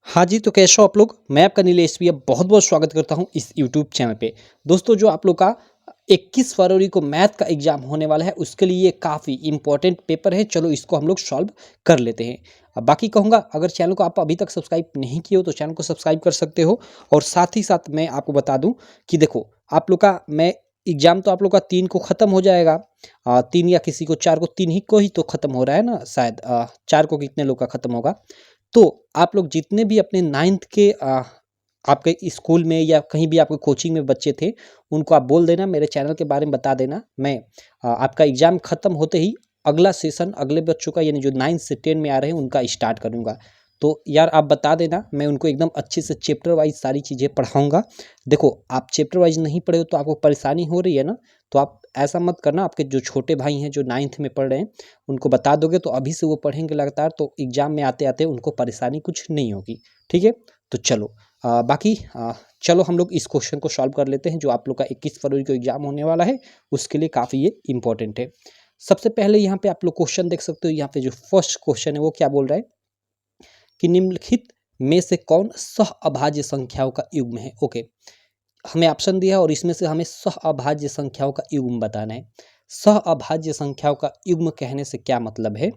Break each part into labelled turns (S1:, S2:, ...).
S1: हाँ जी, तो कैसे हो आप लोग? मैं आपका नीलेश भैया बहुत-बहुत स्वागत करता हूँ इस यूट्यूब चैनल पे। दोस्तों जो आप लोग का 21 फरवरी को मैथ का एग्ज़ाम होने वाला है, उसके लिए ये काफ़ी इम्पोर्टेंट पेपर है। चलो इसको हम लोग सॉल्व कर लेते हैं। अब बाकी कहूँगा, अगर चैनल को आप अभी तक सब्सक्राइब नहीं किए हो तो चैनल को सब्सक्राइब कर सकते हो। और साथ ही साथ मैं आपको बता दूँ कि देखो, आप लोग का मैं एग्ज़ाम तो आप लोग का 3 को ख़त्म हो जाएगा। 3 या किसी को 4 को, 3 ही को ही तो ख़त्म हो रहा है ना शायद, 4 को कितने लोग का ख़त्म होगा? तो आप लोग जितने भी अपने 9th के आपके स्कूल में या कहीं भी आपके कोचिंग में बच्चे थे, उनको आप बोल देना, मेरे चैनल के बारे में बता देना। मैं आपका एग्ज़ाम ख़त्म होते ही अगला सेशन अगले बच्चों का, यानी जो 9 से 10 में आ रहे हैं, उनका स्टार्ट करूँगा। तो यार आप बता देना, मैं उनको एकदम अच्छे से चैप्टर वाइज़ सारी चीज़ें पढ़ाऊँगा। देखो, आप चैप्टर वाइज़ नहीं पढ़े हो तो आपको परेशानी हो रही है ना, तो आप ऐसा मत करना। आपके जो छोटे भाई हैं जो 9th में पढ़ रहे हैं, उनको बता दोगे तो अभी से वो पढ़ेंगे लगातार, तो एग्ज़ाम में आते-आते उनको परेशानी कुछ नहीं होगी। ठीक है? तो चलो, बाकी चलो हम लोग इस क्वेश्चन को सॉल्व कर लेते हैं जो आप लोग का 21 फरवरी को एग्ज़ाम होने वाला है, उसके लिए काफ़ी ये इम्पोर्टेंट है। सबसे पहले यहाँ पे आप लोग क्वेश्चन देख सकते हो। यहाँ पे जो फर्स्ट क्वेश्चन है वो क्या बोल रहा है कि निम्नलिखित में से कौन सहअभाज्य संख्याओं का युग्म है? ओके, हमें ऑप्शन दिया है और इसमें से हमें सहअभाज्य संख्याओं का युग्म बताना है। सहअभाज्य संख्याओं का युग्म कहने से क्या मतलब है?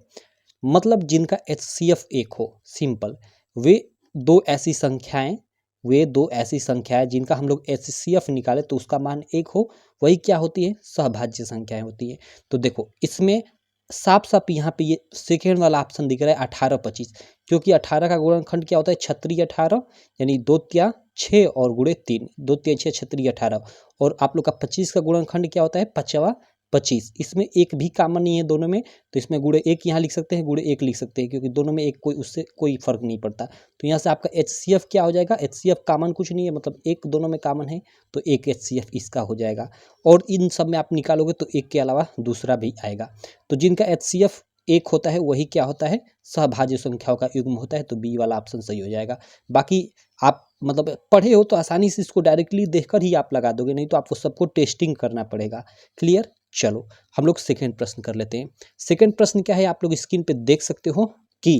S1: मतलब जिनका एचसीएफ एक हो, सिंपल। वे दो ऐसी संख्याएं वे दो ऐसी संख्याएं जिनका हम लोग एचसीएफ निकाले तो उसका मान एक हो, वही क्या होती है? सहभाज्य संख्याएं होती है। तो देखो, इसमें साफ साफ यहाँ पे ये सेकेंड वाला ऑप्शन दिख रहा है 18-25, क्योंकि 18 का गुणनखंड क्या होता है? छत्रीय 18, यानी 2 तिया 6 और गुणे 3, 2 तिया 6 छत्रीय 18। और आप लोग का 25 का गुणनखंड क्या होता है? 5वां 25। इसमें एक भी कॉमन नहीं है दोनों में, तो इसमें गुणे एक यहाँ लिख सकते हैं, गुणे एक लिख सकते हैं, क्योंकि दोनों में एक कोई उससे कोई फर्क नहीं पड़ता। तो यहाँ से आपका एचसीएफ क्या हो जाएगा? एचसीएफ कॉमन कुछ नहीं है, मतलब एक दोनों में कॉमन है, तो एक एचसीएफ इसका हो जाएगा। और इन सब में आप निकालोगे तो एक के अलावा दूसरा भी आएगा। तो जिनका एचसीएफ एक होता है वही क्या होता है? सहभाज्य संख्याओं का युग्म होता है। तो बी वाला ऑप्शन सही हो जाएगा। बाकी आप मतलब पढ़े हो तो आसानी से इसको डायरेक्टली देखकर ही आप लगा दोगे, नहीं तो आपको सबको टेस्टिंग करना पड़ेगा। क्लियर? चलो हम लोग सेकेंड प्रश्न कर लेते हैं। सेकेंड प्रश्न क्या है? आप लोग स्क्रीन पे देख सकते हो कि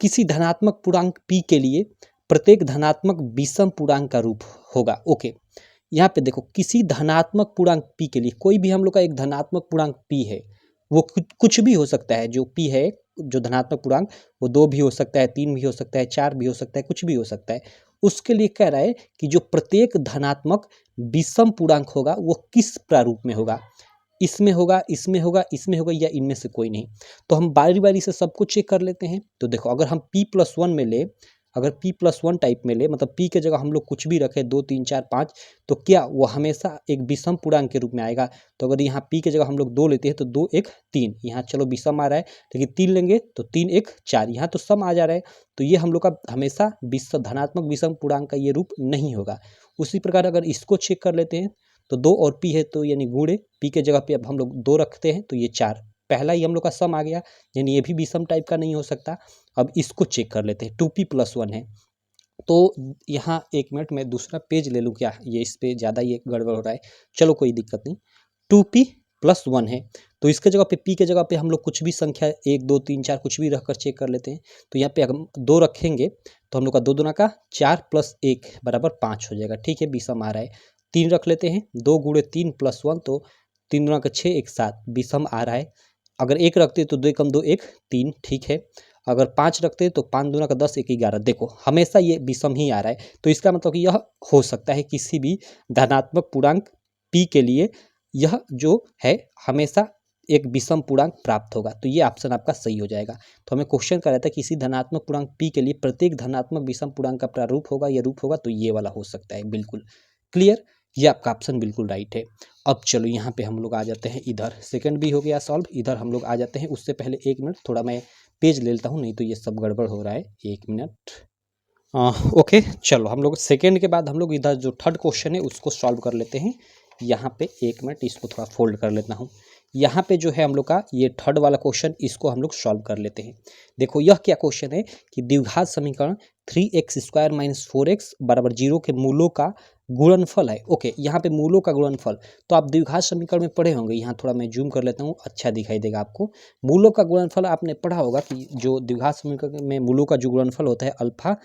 S1: किसी धनात्मक पूर्णांक p के लिए प्रत्येक धनात्मक विषम पूर्णांक का रूप होगा। ओके, यहाँ पे देखो, किसी धनात्मक पूर्णांक p के लिए, कोई भी हम लोग का एक धनात्मक पूर्णांक p है, वो कुछ भी हो सकता है। जो p है, जो धनात्मक पूर्णांक, वो 2 भी हो सकता है, 3 भी हो सकता है, 4 भी हो सकता है, कुछ भी हो सकता है। उसके लिए कह रहा है कि जो प्रत्येक धनात्मक विषम पूर्णांक होगा वो किस प्रारूप में होगा? इसमें होगा, इसमें होगा, इसमें होगा, या इनमें से कोई नहीं। तो हम बारी बारी से सबको चेक कर लेते हैं। तो देखो, अगर हम p+1 में ले, अगर p+1 टाइप में ले, मतलब p के जगह हम लोग कुछ भी रखें, 2 3 4 5, तो क्या वो हमेशा एक विषम पूर्णांक के रूप में आएगा? तो अगर यहाँ p के जगह हम लोग 2 लेते हैं तो 2 1 3, यहाँ चलो विषम आ रहा है, लेकिन 3 लेंगे तो 3 1 4, यहाँ तो सम आ जा रहा है। तो ये हम लोग का हमेशा धनात्मक विषम पूर्णांक का ये रूप नहीं होगा। उसी प्रकार अगर इसको चेक कर लेते हैं, तो 2 और p है, तो यानी गुणे p के जगह पे अब हम लोग 2 रखते हैं तो ये 4, पहला ही हम लोग का सम आ गया, यानी ये भी विषम टाइप का नहीं हो सकता। अब इसको चेक कर लेते हैं, 2p+1 है। तो यहाँ एक मिनट, मैं दूसरा पेज ले लूँ क्या? ये इस पे ज़्यादा ये गड़बड़ हो रहा है। चलो कोई दिक्कत नहीं, 2p+1 है, तो इसके जगह पे p के जगह पे हम लोग कुछ भी संख्या 1 2 3 4 कुछ भी रखकर चेक कर लेते हैं। तो यहाँ पे हम 2 रखेंगे तो हम लोग का 2 दूना का 4 + 1 = 5 हो जाएगा। ठीक है, विषम आ रहा है। 3 रख लेते हैं, 2 × 3+1, तो 3 दूना का 6 1 7, विषम आ रहा है। अगर 1 रखते हैं तो 2 × 2 1 3, ठीक है। अगर 5 रखते हैं तो 5 दूना का 10 1 11, देखो हमेशा ये विषम ही आ रहा है। तो इसका मतलब कि यह हो सकता है किसी भी धनात्मक पूर्णांक p के लिए यह जो है हमेशा एक विषम पूर्णांक प्राप्त होगा। तो ये ऑप्शन आपका सही हो जाएगा। तो हमें क्वेश्चन कर रहा था किसी धनात्मक पूर्णांक p के लिए प्रत्येक धनात्मक विषम पूर्णांक का प्रारूप होगा या रूप होगा, तो ये वाला हो सकता है। बिल्कुल क्लियर, ये आपका ऑप्शन बिल्कुल राइट है। अब चलो यहाँ पे हम लोग आ जाते हैं, इधर सेकंड भी हो गया सॉल्व, इधर हम लोग आ जाते हैं। उससे पहले एक मिनट, थोड़ा मैं पेज ले लेता हूँ, नहीं तो ये सब गड़बड़ हो रहा है। एक मिनट। ओके, चलो हम लोग सेकेंड के बाद हम लोग इधर जो थर्ड क्वेश्चन है उसको सॉल्व कर लेते हैं। यहाँ पे एक मिनट, इसको थोड़ा फोल्ड कर लेता हूँ। यहाँ पे जो है हम लोग का ये थर्ड वाला क्वेश्चन, इसको हम लोग सॉल्व कर लेते हैं। देखो यह क्या क्वेश्चन है कि द्विघात समीकरण 3x² - 4x = 0 के मूलों का गुणनफल है। ओके, यहाँ पे मूलों का गुणनफल, तो आप द्विघात समीकरण में पढ़े होंगे। यहाँ थोड़ा मैं जूम कर लेता हूँ, अच्छा दिखाई देगा आपको। मूलों का गुणनफल आपने पढ़ा होगा कि जो द्विघात समीकरण में मूलों का जो गुणनफल होता है अल्फा,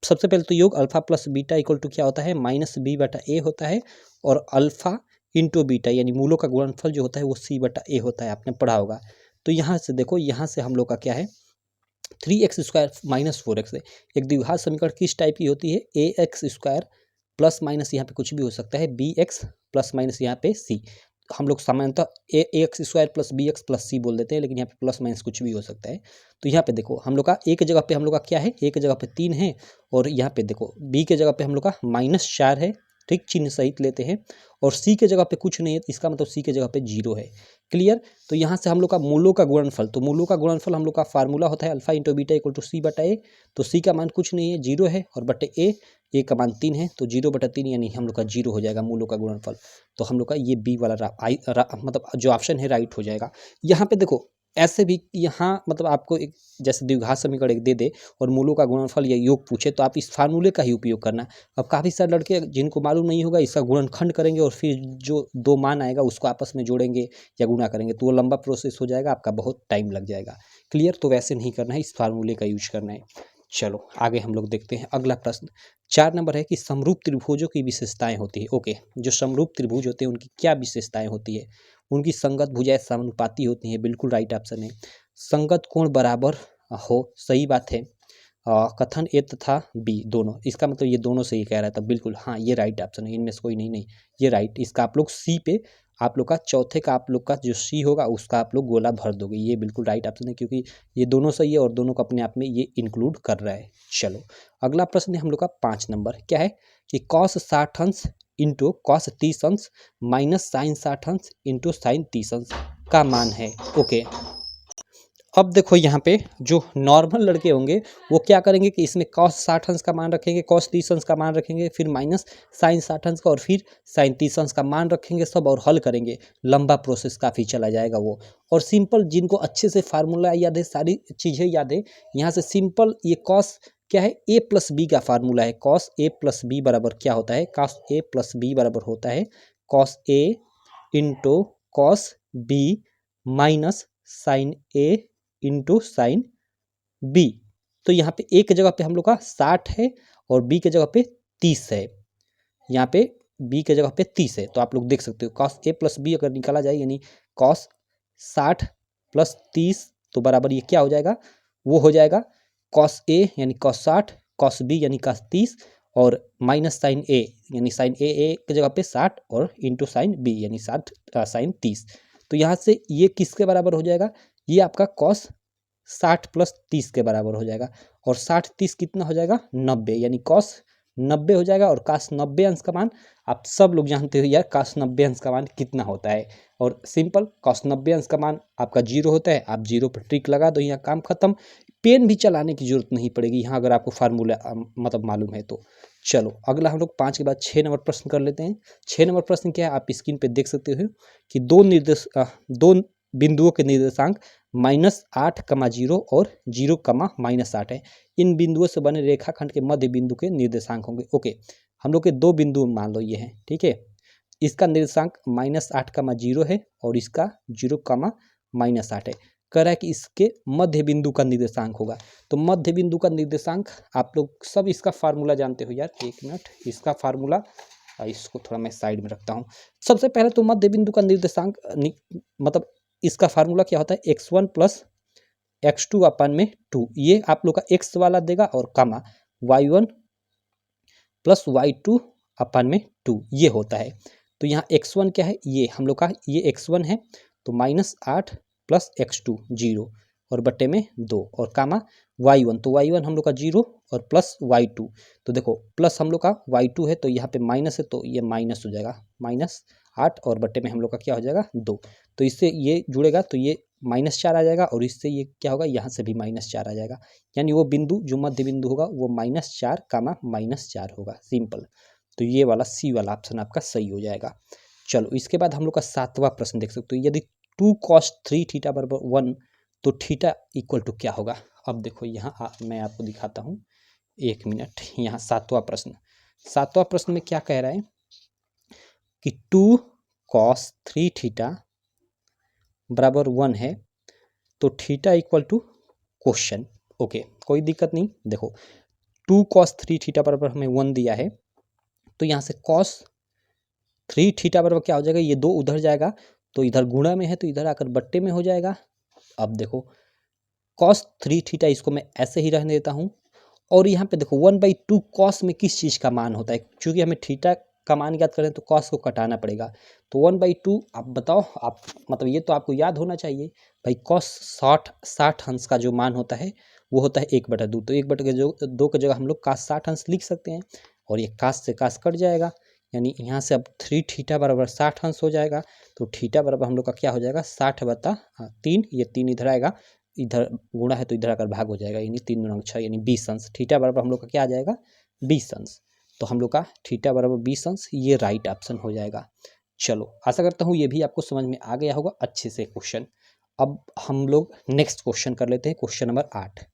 S1: सबसे पहले तो योग alpha plus beta equal to क्या होता है, माइनस बी बटा ए होता है, और अल्फा इंटू बीटा यानी मूलों का गुणनफल जो होता है वो सी बटा ए होता है, आपने पढ़ा होगा। तो यहाँ से देखो, यहाँ से हम लोग का क्या है, 3x² माइनस 4x है। एक द्विघात समीकरण किस टाइप की होती है, ax² प्लस माइनस यहाँ पे कुछ भी हो सकता है, bx प्लस माइनस यहाँ पे c। हम लोग सामान्यतः ax² plus bx plus c बोल देते हैं, लेकिन यहाँ पे प्लस माइनस कुछ भी हो सकता है। तो यहाँ पे देखो हम लोग का एक जगह पे हम लोग का क्या है, एक जगह पे 3 है, और यहाँ पे देखो b के जगह पे हम लोग का -4 है, ठीक, चिन्ह सहित लेते हैं, और c के जगह पे कुछ नहीं है, इसका मतलब c के जगह पे 0 है। क्लियर। तो यहाँ से हम लोग का मूलों का गुणनफल, तो मूलों का गुणनफल हम लोग का फार्मूला होता है alpha into beta equal to C बटा ए। तो सी का मान कुछ नहीं है, 0 है, और बटे ए का मान 3 है, तो 0/3 यानी हम लोग का 0 हो जाएगा मूलों का गुणनफल। तो हम लोग का ये बी वाला मतलब जो ऑप्शन है राइट हो जाएगा। यहाँ पे देखो ऐसे भी यहाँ मतलब आपको एक जैसे द्विघात समीकरण एक दे दे और मूलों का गुणनफल या योग पूछे, तो आप इस फार्मूले का ही उपयोग करना। अब काफ़ी सारे लड़के जिनको मालूम नहीं होगा, इसका गुणनखंड करेंगे और फिर जो दो मान आएगा उसको आपस में जोड़ेंगे या गुणा करेंगे, तो वो लंबा प्रोसेस हो जाएगा, आपका बहुत टाइम लग जाएगा। क्लियर। तो वैसे नहीं करना है, इस फार्मूले का यूज करना है। चलो आगे हम लोग देखते हैं अगला प्रश्न। 4 नंबर है कि समरूप त्रिभुजों की विशेषताएं होती है। ओके, जो समरूप त्रिभुज होते हैं उनकी क्या विशेषताएं होती है, उनकी संगत भुजाएं समानुपाती होती हैं, बिल्कुल राइट ऑप्शन है। संगत कोण बराबर हो, सही बात है। कथन ए तथा बी दोनों, इसका मतलब ये दोनों से ही कह रहा था, बिल्कुल हाँ ये राइट ऑप्शन है, इनमें से कोई नहीं, नहीं ये राइट। इसका आप लोग सी पे, आप लोग का चौथे का आप लोग का जो सी होगा उसका आप लोग गोला भर दोगे, ये बिल्कुल राइट ऑप्शन है, क्योंकि ये दोनों सही है और दोनों को अपने आप में ये इंक्लूड कर रहा है। चलो अगला प्रश्न है हम लोग का 5 नंबर, क्या है कि कॉस 60 अंश इंटू कॉस 30 अंश माइनस साइन 60 अंश इंटू साइन 30 अंश का मान है। ओके, अब देखो यहाँ पे जो नॉर्मल लड़के होंगे वो क्या करेंगे कि इसमें कॉस 60 अंश का मान रखेंगे, कॉस 30 अंश का मान रखेंगे, फिर माइनस साइन 60 अंश का और फिर साइन 30 अंश का मान रखेंगे सब, और हल करेंगे। लंबा प्रोसेस काफ़ी चला जाएगा वो। और सिंपल जिनको अच्छे से फार्मूला याद है, सारी चीज़ें याद है, यहाँ से सिंपल ये कॉस क्या है, ए प्लस बी का फार्मूला है। कॉस ए प्लस बी बराबर क्या होता है, कॉस ए प्लस बी बराबर होता है cos A into cos B minus sine A into sine B. तो यहाँ पे ए के जगह पे हम लोग का 60 है और बी के जगह पे 30 है। यहाँ पे बी के जगह पे 30 है, तो आप लोग देख सकते हो कॉस ए प्लस बी अगर निकाला जाए यानी कॉस 60 प्लस 30, तो बराबर ये क्या हो जाएगा, वो हो जाएगा कॉस ए यानी कॉस 60, कॉस बी यानी कॉस 30, और माइनस साइन ए यानी साइन ए के जगह पे 60 और इंटू साइन बी यानी 60 साइन 30। तो यहाँ से ये किसके बराबर हो जाएगा, ये आपका कॉस 60 प्लस 30 के बराबर हो जाएगा, और 60 30 कितना हो जाएगा 90, यानी कॉस 90 हो जाएगा। और काश 90 अंश का मान आप सब लोग जानते हो यार, काश 90 अंश का मान कितना होता है, और सिंपल कॉस 90 अंश का मान आपका 0 होता है। आप 0 पर ट्रिक लगा दो, यहाँ काम खत्म, पेन भी चलाने की जरूरत नहीं पड़ेगी यहाँ, अगर आपको फार्मूला मतलब मालूम है तो। चलो अगला हम लोग 5 के बाद 6 नंबर प्रश्न कर लेते हैं। 6 नंबर प्रश्न क्या है, आप स्क्रीन पे देख सकते हो कि दो बिंदुओं के निर्देशांक -8,0 और 0,-8 है। इन बिंदुओं से बने रेखाखंड के मध्य बिंदु के निर्देशांक होंगे। ओके, हम लोग के दो बिंदु मान लो ये हैं, ठीक है। इसका निर्देशांक -8,0 है और इसका 0,-8 है। कह रहा है कि इसके मध्य बिंदु का निर्देशांक होगा। तो मध्य बिंदु का निर्देशांक आप लोग सब इसका फार्मूला जानते हो यार, एक मिनट, इसका फार्मूला, इसको थोड़ा मैं साइड में रखता हूँ। सबसे पहले तो मध्य बिंदु का निर्देशांक मतलब इसका फार्मूला क्या होता है, x1 प्लस x2 अपन में 2, ये आप लोग का x वाला देगा, और कामा y1 प्लस y2 अपन में 2 ये होता है। तो यहाँ x1 क्या है, ये हम लोग का ये x1 है, तो -8 प्लस x2 0 और बट्टे में 2, और कामा y1, तो y1 हम लोग का 0 और प्लस y2, तो देखो प्लस हम लोग का y2 है, तो यहाँ पे माइनस है, तो ये माइनस हो जाएगा, -8 और बट्टे में हम लोग का क्या हो जाएगा 2। तो इससे ये जुड़ेगा तो ये -4 आ जाएगा, और इससे ये क्या होगा, यहाँ से भी -4 आ जाएगा, यानी वो बिंदु जो मध्य बिंदु होगा वो -4, -4 होगा, सिंपल। तो ये वाला सी वाला ऑप्शन आपका सही हो जाएगा। चलो इसके बाद हम लोग का 7वां प्रश्न देख सकते हो, यदि 2 cos 3 थीटा बराबर 1, तो थीटा इक्वल टू क्या होगा। अब देखो यहाँ मैं आपको दिखाता हूँ, एक मिनट, यहाँ 7वां प्रश्न। 7वां प्रश्न में क्या कह रहा है कि 2 cos 3 थीटा बराबर 1 है, तो theta equal to question. Okay, कोई दिक्कत नहीं। देखो 2 cos 3 थीटा बराबर हमें 1 दिया है, तो यहाँ से cos 3 थीटा बराबर क्या हो जाएगा, ये 2 उधर जाएगा तो इधर गुणा में है तो इधर आकर बट्टे में हो जाएगा। अब देखो cos 3 थीटा इसको मैं ऐसे ही रहने देता हूँ, और यहाँ पे देखो 1/2 cos में किस चीज़ का मान होता है, क्योंकि हमें थीटा का मान याद करें तो cos को कटाना पड़ेगा। तो 1/2 आप बताओ, आप मतलब ये तो आपको याद होना चाहिए भाई, cos 60 अंश का जो मान होता है वो होता है 1/2। तो 1/2 की जगह हम लोग cos 60 अंश लिख सकते हैं, और ये cos से cos कट जाएगा, यानी यहाँ से अब 3 थीटा बराबर 60 अंश हो जाएगा। तो थीटा बराबर हम लोग का क्या हो जाएगा, 60/3, ये 3 इधर आएगा, इधर गुणा है तो इधर आकर भाग हो जाएगा, यानी 3 गुणा 6 यानी 20 अंश। थीटा बराबर हम लोग का क्या आ जाएगा, 20 अंश। तो हम लोग का थीटा बराबर 20 अंश, ये राइट ऑप्शन हो जाएगा। चलो, आशा करता हूँ ये भी आपको समझ में आ गया होगा अच्छे से क्वेश्चन। अब हम लोग नेक्स्ट क्वेश्चन कर लेते हैं, क्वेश्चन नंबर 8।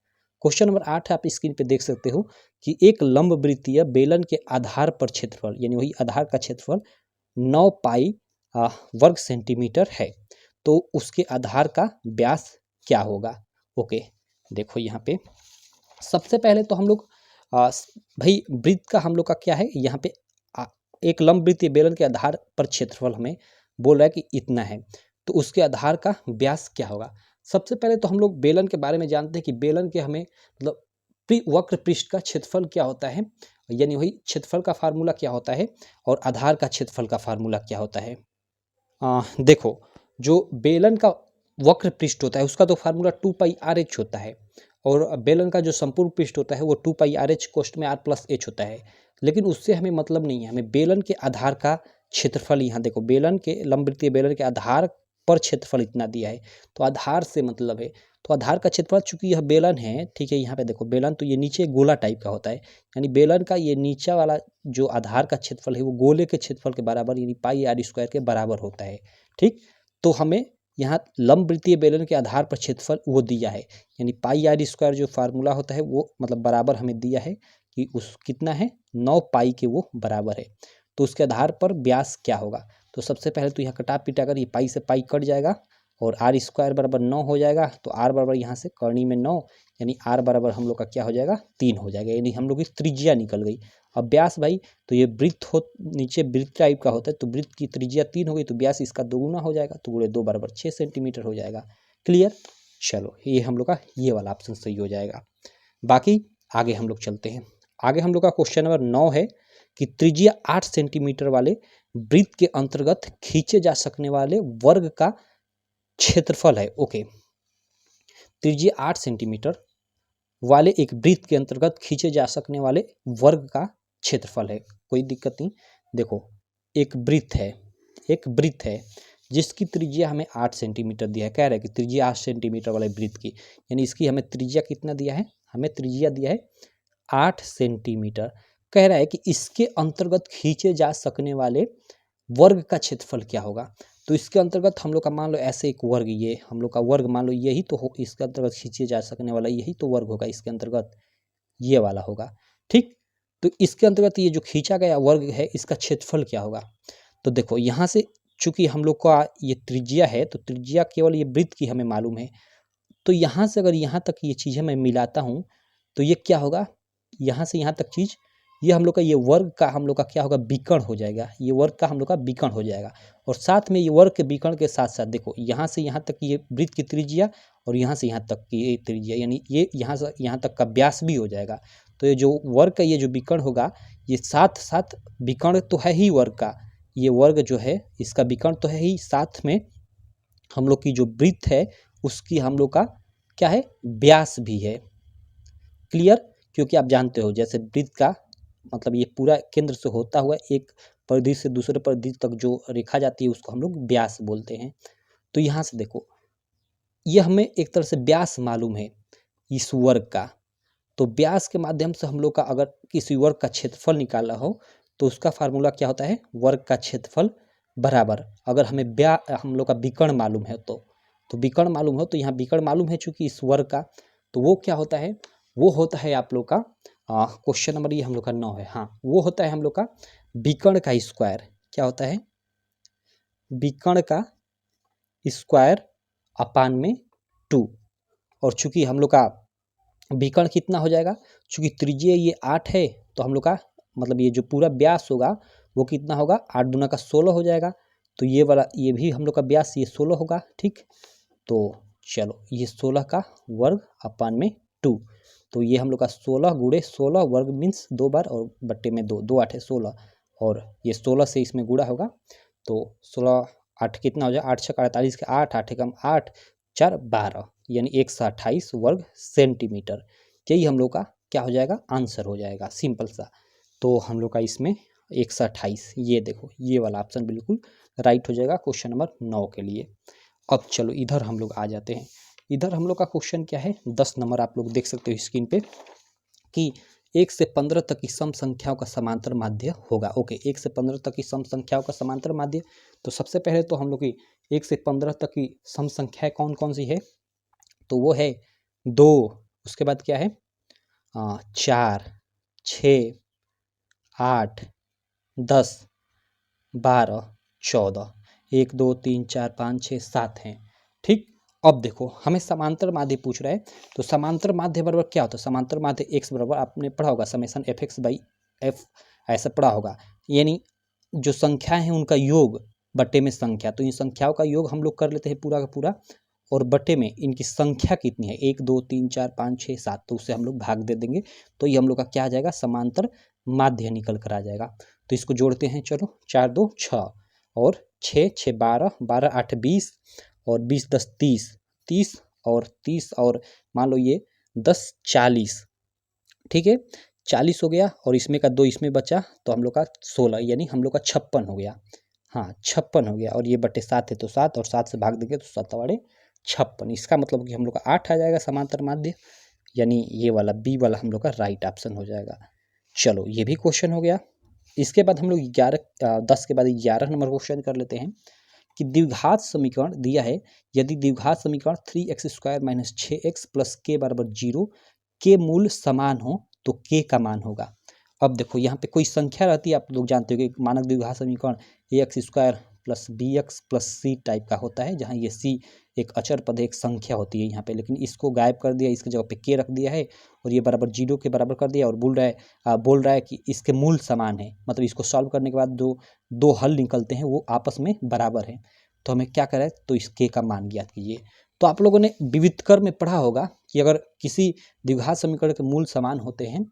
S1: क्वेश्चन नंबर 8 आप स्क्रीन पे देख सकते हो कि एक लंबवृत्तीय बेलन के आधार पर क्षेत्रफल, यानी वही आधार का क्षेत्रफल 9 पाई वर्ग सेंटीमीटर है, तो उसके आधार का व्यास क्या होगा। ओके, देखो यहाँ पे सबसे पहले तो हम लोग भाई वृत्त का हम लोग का क्या है, यहाँ पे एक लंबवृत्तीय बेलन के आधार पर क्षेत्रफल हमें बोल रहा है कि इतना है, तो उसके आधार का व्यास क्या होगा। सबसे पहले तो हम लोग बेलन के बारे में जानते हैं कि बेलन के हमें मतलब वक्र पृष्ठ का क्षेत्रफल क्या होता है, यानी वही क्षेत्रफल का फार्मूला क्या होता है, और आधार का क्षेत्रफल का फार्मूला क्या होता है। देखो जो बेलन का वक्र पृष्ठ होता है उसका तो फार्मूला 2πr(h) होता है, और बेलन का जो संपूर्ण पृष्ठ होता है वो 2πr(h) कोष्ठ में r+h होता है। लेकिन उससे हमें मतलब नहीं है, हमें बेलन के आधार का क्षेत्रफल, यहाँ देखो बेलन के लंबवृत्तीय बेलन के आधार पर क्षेत्रफल इतना दिया है, तो आधार से मतलब है, तो आधार का क्षेत्रफल चूंकि यह बेलन है, ठीक है, यहाँ पे देखो बेलन तो ये नीचे गोला टाइप का होता है, यानी बेलन का ये नीचा वाला जो आधार का क्षेत्रफल है वो गोले के क्षेत्रफल के बराबर यानी πr² के बराबर होता है। ठीक, तो हमें यहाँ लंबवृत्तीय बेलन के आधार पर क्षेत्रफल वो दिया है, यानी πr² जो फार्मूला होता है वो मतलब बराबर हमें दिया है कि उस कितना है 9 पाई के वो बराबर है, तो उसके आधार पर व्यास क्या होगा। तो सबसे पहले तो यहाँ कटा पिटा कर ये पाई से पाई कट जाएगा, और r² बराबर 9 हो जाएगा, तो r बराबर यहाँ से करनी में 9, यानी r बराबर हम लोग का क्या हो जाएगा 3 हो जाएगा, यानी हम लोग की त्रिज्या निकल गई। अब व्यास भाई, तो ये वृत्त हो, नीचे वृत्त टाइप का होता है, तो वृत्त की त्रिज्या 3 हो गई, तो व्यास इसका 2 गुना हो जाएगा, तो गुणे 2 बराबर 6 सेंटीमीटर हो जाएगा। क्लियर, चलो ये हम लोग का ये वाला ऑप्शन सही हो जाएगा। बाकी आगे हम लोग चलते हैं, आगे हम लोग का क्वेश्चन नंबर 9 है कि त्रिज्या 8 सेंटीमीटर वाले वृत्त के अंतर्गत खींचे जा सकने वाले वर्ग का क्षेत्रफल है। ओके, त्रिज्या 8 सेंटीमीटर वाले एक वृत्त के अंतर्गत खींचे जा सकने वाले वर्ग का क्षेत्रफल है, कोई दिक्कत नहीं। देखो एक वृत्त है जिसकी त्रिज्या हमें 8 सेंटीमीटर दिया है, कह रहा है कि त्रिज्या 8 सेंटीमीटर वाले वृत्त की, यानी इसकी हमें त्रिज्या कितना दिया है, हमें त्रिज्या दिया है 8 सेंटीमीटर। कह रहा है कि इसके अंतर्गत खींचे जा सकने वाले वर्ग का क्षेत्रफल क्या होगा। तो इसके अंतर्गत हम लोग का मान लो ऐसे एक वर्ग, ये हम लोग का वर्ग मान लो यही तो हो, इसके अंतर्गत खींचे जा सकने वाला यही तो वर्ग होगा, इसके अंतर्गत ये वाला होगा। ठीक, तो इसके अंतर्गत ये जो खींचा गया वर्ग है इसका क्षेत्रफल क्या होगा। तो देखो यहाँ से चूंकि हम लोग का ये त्रिज्या है, तो त्रिज्या केवल ये वृत्त की हमें मालूम है, तो यहाँ से अगर यहाँ तक ये चीज़ें मैं मिलाता हूँ तो ये क्या होगा, यहाँ से यहाँ तक चीज़, ये हम लोग का ये वर्ग का हम लोग का क्या होगा, विकर्ण हो जाएगा, ये वर्ग का हम लोग का विकर्ण हो जाएगा। और साथ में ये वर्ग के विकर्ण के साथ साथ देखो यहाँ से यहाँ तक ये वृत्त की त्रिज्या, और यहाँ से यहाँ तक की ये त्रिज्या, यानी ये यहाँ से यहाँ तक का व्यास भी हो जाएगा। तो ये जो वर्ग का ये जो विकर्ण होगा, ये साथ साथ विकर्ण तो है ही वर्ग का, ये वर्ग जो है इसका विकर्ण तो है ही, साथ में हम लोग की जो वृत्त है उसकी हम लोग का क्या है, व्यास भी है। क्लियर, क्योंकि आप जानते हो जैसे वृत्त का मतलब ये पूरा केंद्र से होता हुआ एक परिधि से दूसरे परिधि तक जो रेखा जाती है उसको हम लोग व्यास बोलते हैं। तो यहाँ से देखो ये हमें एक तरह से व्यास मालूम है इस वर्ग का, तो व्यास के माध्यम से हम लोग का अगर किसी वर्ग का क्षेत्रफल निकालना हो तो उसका फार्मूला क्या होता है, वर्ग का क्षेत्रफल बराबर, अगर हमें हम लोग का विकर्ण मालूम है तो विकर्ण मालूम हो, तो यहाँ विकर्ण मालूम है चूंकि इस वर्ग का, तो वो क्या होता है, वो होता है आप लोग का क्वेश्चन नंबर ये हम लोग का 9 है। हाँ, वो होता है हम लोग का विकर्ण का स्क्वायर। क्या होता है? विकर्ण का स्क्वायर अपान में 2। और चूंकि हम लोग का विकर्ण कितना हो जाएगा, चूंकि त्रिज्या ये 8 है, तो हम लोग का मतलब ये जो पूरा व्यास होगा वो कितना होगा, 8 दूना का 16 हो जाएगा। तो ये वाला ये भी हम लोग का व्यास ये 16 होगा। ठीक, तो चलो ये 16 का वर्ग अपान में 2। तो ये हम लोग का 16 गुणे 16 वर्ग मीन्स 2 बार और बट्टे में 2, 2 8 16, और ये 16 से इसमें गुणा होगा। तो 16 8 कितना हो जाएगा, 8 6 48 के 8, 8 एकम 8, 4 12, यानी 128 वर्ग सेंटीमीटर। यही हम लोग का क्या हो जाएगा, आंसर हो जाएगा, सिंपल सा। तो हम लोग का इसमें 128, ये देखो ये वाला ऑप्शन बिल्कुल राइट हो जाएगा क्वेश्चन नंबर 9 के लिए। अब चलो इधर हम लोग आ जाते हैं। इधर हम लोग का क्वेश्चन क्या है, 10 नंबर आप लोग देख सकते हो स्क्रीन पे कि 1 से 15 तक की सम संख्याओं का समांतर माध्य होगा। ओके, 1 से 15 तक की सम संख्याओं का समांतर माध्य। तो सबसे पहले तो हम लोग की 1 से 15 तक की सम संख्याएं कौन कौन सी है, तो वो है 2, उसके बाद क्या है 4 6 8 10 12 14, 1 2 3 4 5 6 7 हैं। ठीक, अब देखो हमें समांतर माध्य पूछ रहा है, तो समांतर माध्य बराबर क्या होता है, समांतर माध्य x बराबर आपने पढ़ा होगा summation F x by F, ऐसा पढ़ा होगा। यानी जो संख्या है उनका योग बट्टे में संख्या, तो इन संख्याओं का योग हम लोग कर लेते हैं पूरा का पूरा, और बट्टे में इनकी संख्या कितनी है 1 2 3 4 5 6 7, तो उससे हम लोग भाग दे देंगे। तो ये हम लोग का क्या आ जाएगा, समांतर माध्य निकल कर आ जाएगा। तो इसको जोड़ते हैं, चलो 4 2 6 और 6 6 12, 12 8 20 और 20 10 30, 30 और 30 और मान लो ये 10 40। ठीक है, 40 हो गया और इसमें का 2 इसमें बचा, तो हम लोग का 16, यानी हम लोग का 56 हो गया। हाँ 56 हो गया, और ये बटे 7 है तो 7, और 7 से भाग देंगे तो 7 बड़े 56। इसका मतलब कि हम लोग का 8 आ जाएगा समांतर माध्य, यानी ये वाला बी वाला हम लोग का राइट ऑप्शन हो जाएगा। चलो ये भी क्वेश्चन हो गया। इसके बाद हम लोग 10 के बाद 11 नंबर क्वेश्चन कर लेते हैं कि द्विघात समीकरण दिया है, यदि द्विघात समीकरण 3x² माइनस 6x प्लस के बराबर 0 के मूल समान हो तो के का मान होगा। अब देखो यहाँ पे कोई संख्या रहती है, आप लोग जानते हो कि मानक द्विघात समीकरण ax² plus bx plus c type का होता है, जहाँ ये c एक अचर पद एक संख्या होती है यहाँ पे, लेकिन इसको गायब कर दिया, इसके जगह पे के रख दिया है और ये बराबर 0 के बराबर कर दिया, और बोल रहा है कि इसके मूल समान है, मतलब इसको सॉल्व करने के बाद जो दो हल निकलते हैं वो आपस में बराबर है। तो हमें क्या करें, तो इस के का मान ज्ञात कीजिए। तो आप लोगों ने विविधकर में पढ़ा होगा कि अगर किसी द्विघात समीकरण के मूल समान होते हैं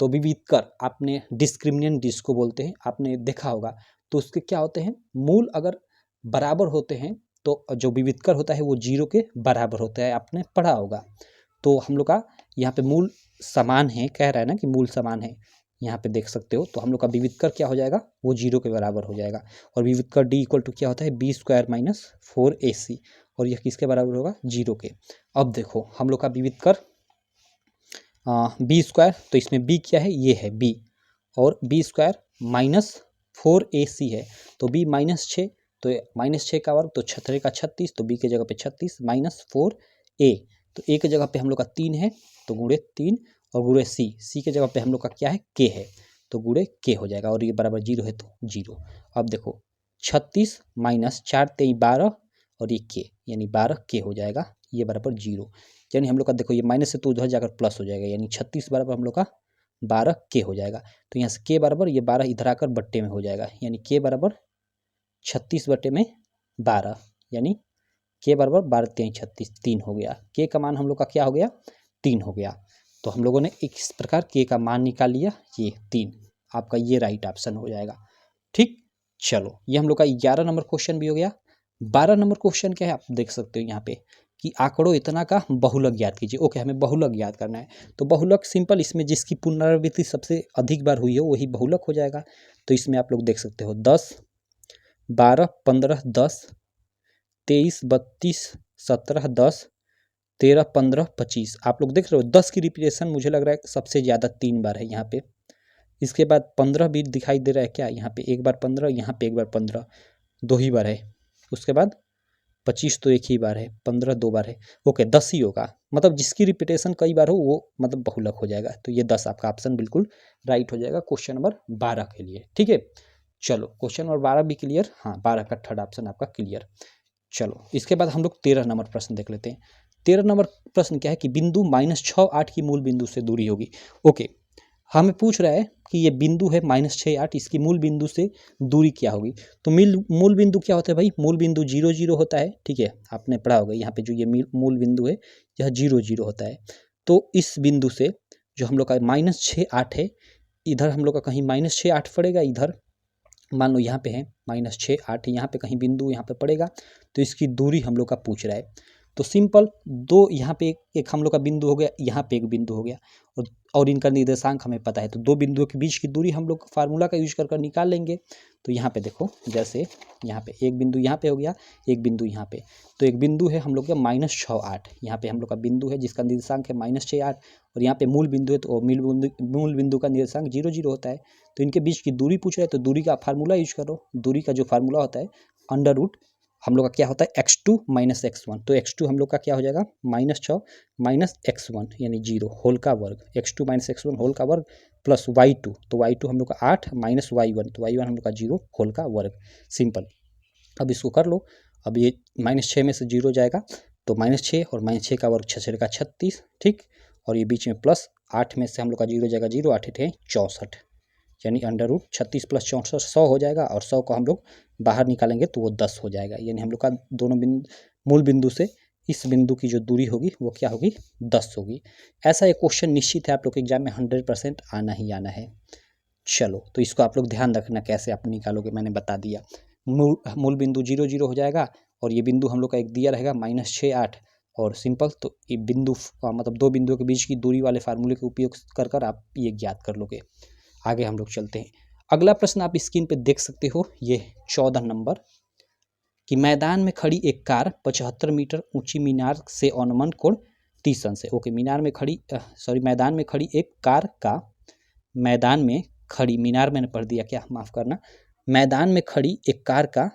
S1: तो विविधकर, आपने डिस्क्रिमिनेंट जिसको बोलते हैं आपने देखा होगा, तो उसके क्या होते हैं, मूल अगर बराबर होते हैं तो जो विविधकर होता है वो 0 के बराबर होता है, आपने पढ़ा होगा। तो हम लोग का यहाँ पे मूल समान है, कह रहा है ना कि मूल समान है, यहाँ पे देख सकते हो, तो हम लोग का विविधकर क्या हो जाएगा, वो 0 के बराबर हो जाएगा। और विविधकर d इक्वल टू क्या होता है, b² माइनस 4ac, और यह किसके बराबर होगा, 0 के। अब देखो हम लोग का विविधकर b², तो इसमें b क्या है, ये है b, और b² माइनस 4ac है, तो b माइनस 6, तो माइनस 6 का वर्ग तो 6 का 36, तो b के जगह पे 36 माइनस 4a, तो a के जगह पे हम लोग का 3 है, तो गुणे 3, और गुणे c के जगह पे हम लोग का क्या है, k है, तो गुणे k हो जाएगा, और ये बराबर 0 है तो 0। अब देखो 36 माइनस 4 3 12 और ये k, यानी 12k हो जाएगा, ये बराबर 0, यानी हम लोग का देखो ये माइनस से तो उधर जाकर प्लस हो जाएगा, यानी 36 बराबर हम लोग का 12k हो जाएगा। तो यहाँ से k बराबर ये 12 इधर आकर बट्टे में हो जाएगा, यानी k बराबर 36 बट्टे में 12, यानी k बराबर 12 3 36, 3 हो गया। k का मान हम लोग का क्या हो गया, 3 हो गया। तो हम लोगों ने इस प्रकार k का मान निकाल लिया, ये 3, आपका ये राइट ऑप्शन हो जाएगा। ठीक, चलो ये हम लोग का 11 नंबर क्वेश्चन भी हो गया। 12 नंबर क्वेश्चन क्या है, आप देख सकते हो यहाँ पे कि आंकड़ों इतना का बहुलक ज्ञात कीजिए। ओके, हमें बहुलक ज्ञात करना है, तो बहुलक सिंपल, इसमें जिसकी पुनरावृत्ति सबसे अधिक बार हुई है वही बहुलक हो जाएगा। तो इसमें आप लोग देख सकते हो 10 12 15 10 23 32 17 10 13 15 25, आप लोग देख रहे हो 10 की रिपीटेशन मुझे लग रहा है सबसे ज़्यादा 3 बार है यहाँ पे। इसके बाद 15 भी दिखाई दे रहा है क्या, यहाँ पे एक बार 15, यहाँ पे एक बार 15, 2 ही बार है। उसके बाद 25 तो एक ही बार है, 15 2 बार है, ओके 10 ही होगा, मतलब जिसकी रिपीटेशन कई बार हो वो मतलब बहुलक हो जाएगा। तो ये 10 आपका ऑप्शन बिल्कुल राइट हो जाएगा क्वेश्चन नंबर 12 के लिए। ठीक है, चलो क्वेश्चन नंबर 12 भी क्लियर, हाँ 12 का थर्ड ऑप्शन आपका क्लियर। चलो इसके बाद हम लोग 13 नंबर प्रश्न देख लेते हैं। 13 नंबर प्रश्न क्या है कि बिंदु -6 8 की मूल बिंदु से दूरी होगी। ओके, हमें पूछ रहा है कि ये बिंदु है -6 8, इसकी मूल बिंदु से दूरी क्या होगी। तो मूल बिंदु क्या होता है भाई, मूल बिंदु 0 0 होता है। ठीक है, आपने पढ़ा होगा यहाँ पे जो ये मूल बिंदु है यह 0 0 होता है। तो इस बिंदु से जो हम लोग का -6 8 है, इधर हम लोग का कहीं -6 8 पड़ेगा, इधर मान लो यहाँ पे है -6 8, यहाँ पे कहीं बिंदु यहाँ पे पड़ेगा, तो इसकी दूरी हम लोग का पूछ रहा है। तो सिंपल, दो यहाँ पे एक हम लोग का बिंदु हो गया, यहाँ पे एक बिंदु हो गया, और इनका निर्देशांक हमें पता है, तो दो बिंदुओं के बीच की दूरी हम लोग फार्मूला का यूज कर निकाल लेंगे। तो यहाँ पे देखो, जैसे यहाँ पे एक बिंदु यहाँ पे हो गया, एक बिंदु यहाँ पे, तो एक बिंदु है हम लोग का -6 8, यहाँ पे हम लोग का बिंदु है जिसका निर्देशांक है -6 8, और यहाँ पे मूल बिंदु है, तो मूल बिंदु का निर्देशांक 0 0 होता है। तो इनके बीच की दूरी पूछ रहे हैं, तो दूरी का फार्मूला यूज करो। दूरी का जो फार्मूला होता है अंडर रूट हम लोग का क्या होता है x2 - x1, तो x2 हम लोग का क्या हो जाएगा -6 - x1 यानी 0 होल का वर्ग, x2 - x1 होल का वर्ग प्लस y2, तो y2 हम लोग का 8 माइनस y1, तो y1 हम लोग का 0 होल का वर्ग। सिंपल, अब इसको कर लो। अब ये -6 में से 0 जाएगा, तो -6 और -6 का वर्ग 6 का 36, ठीक, और ये बीच में प्लस 8 में से हम लोग का 0 जाएगा 0, 8 8 64, यानी अंडर रूट 36 + 64 100 हो जाएगा, और 100 को हम लोग बाहर निकालेंगे तो वो 10 हो जाएगा, यानी हम लोग का दोनों मूल बिंदु से इस बिंदु की जो दूरी होगी वो क्या होगी, 10 होगी। ऐसा एक क्वेश्चन निश्चित है आप लोग के एग्जाम में 100% आना ही आना है। चलो, तो इसको आप लोग ध्यान रखना कैसे आप निकालोगे, मैंने बता दिया। मूल बिंदु 0 0 हो जाएगा, और ये बिंदु हम लोग का एक दिया रहेगा -6 8, और सिंपल, तो ये बिंदु मतलब दो बिंदुओं के बीच की दूरी वाले फार्मूले का उपयोग कर आप ये ज्ञात कर लोगे। आगे हम लोग चलते हैं। अगला प्रश्न आप स्क्रीन पे देख सकते हो, ये 14 नंबर, कि मैदान में खड़ी एक कार 75 मीटर ऊंची मीनार से अनुमान कोण 30 अंश है। ओके, मैदान में खड़ी एक कार का, मैदान में खड़ी, मीनार मैंने पढ़ दिया क्या, माफ करना, मैदान में खड़ी एक कार का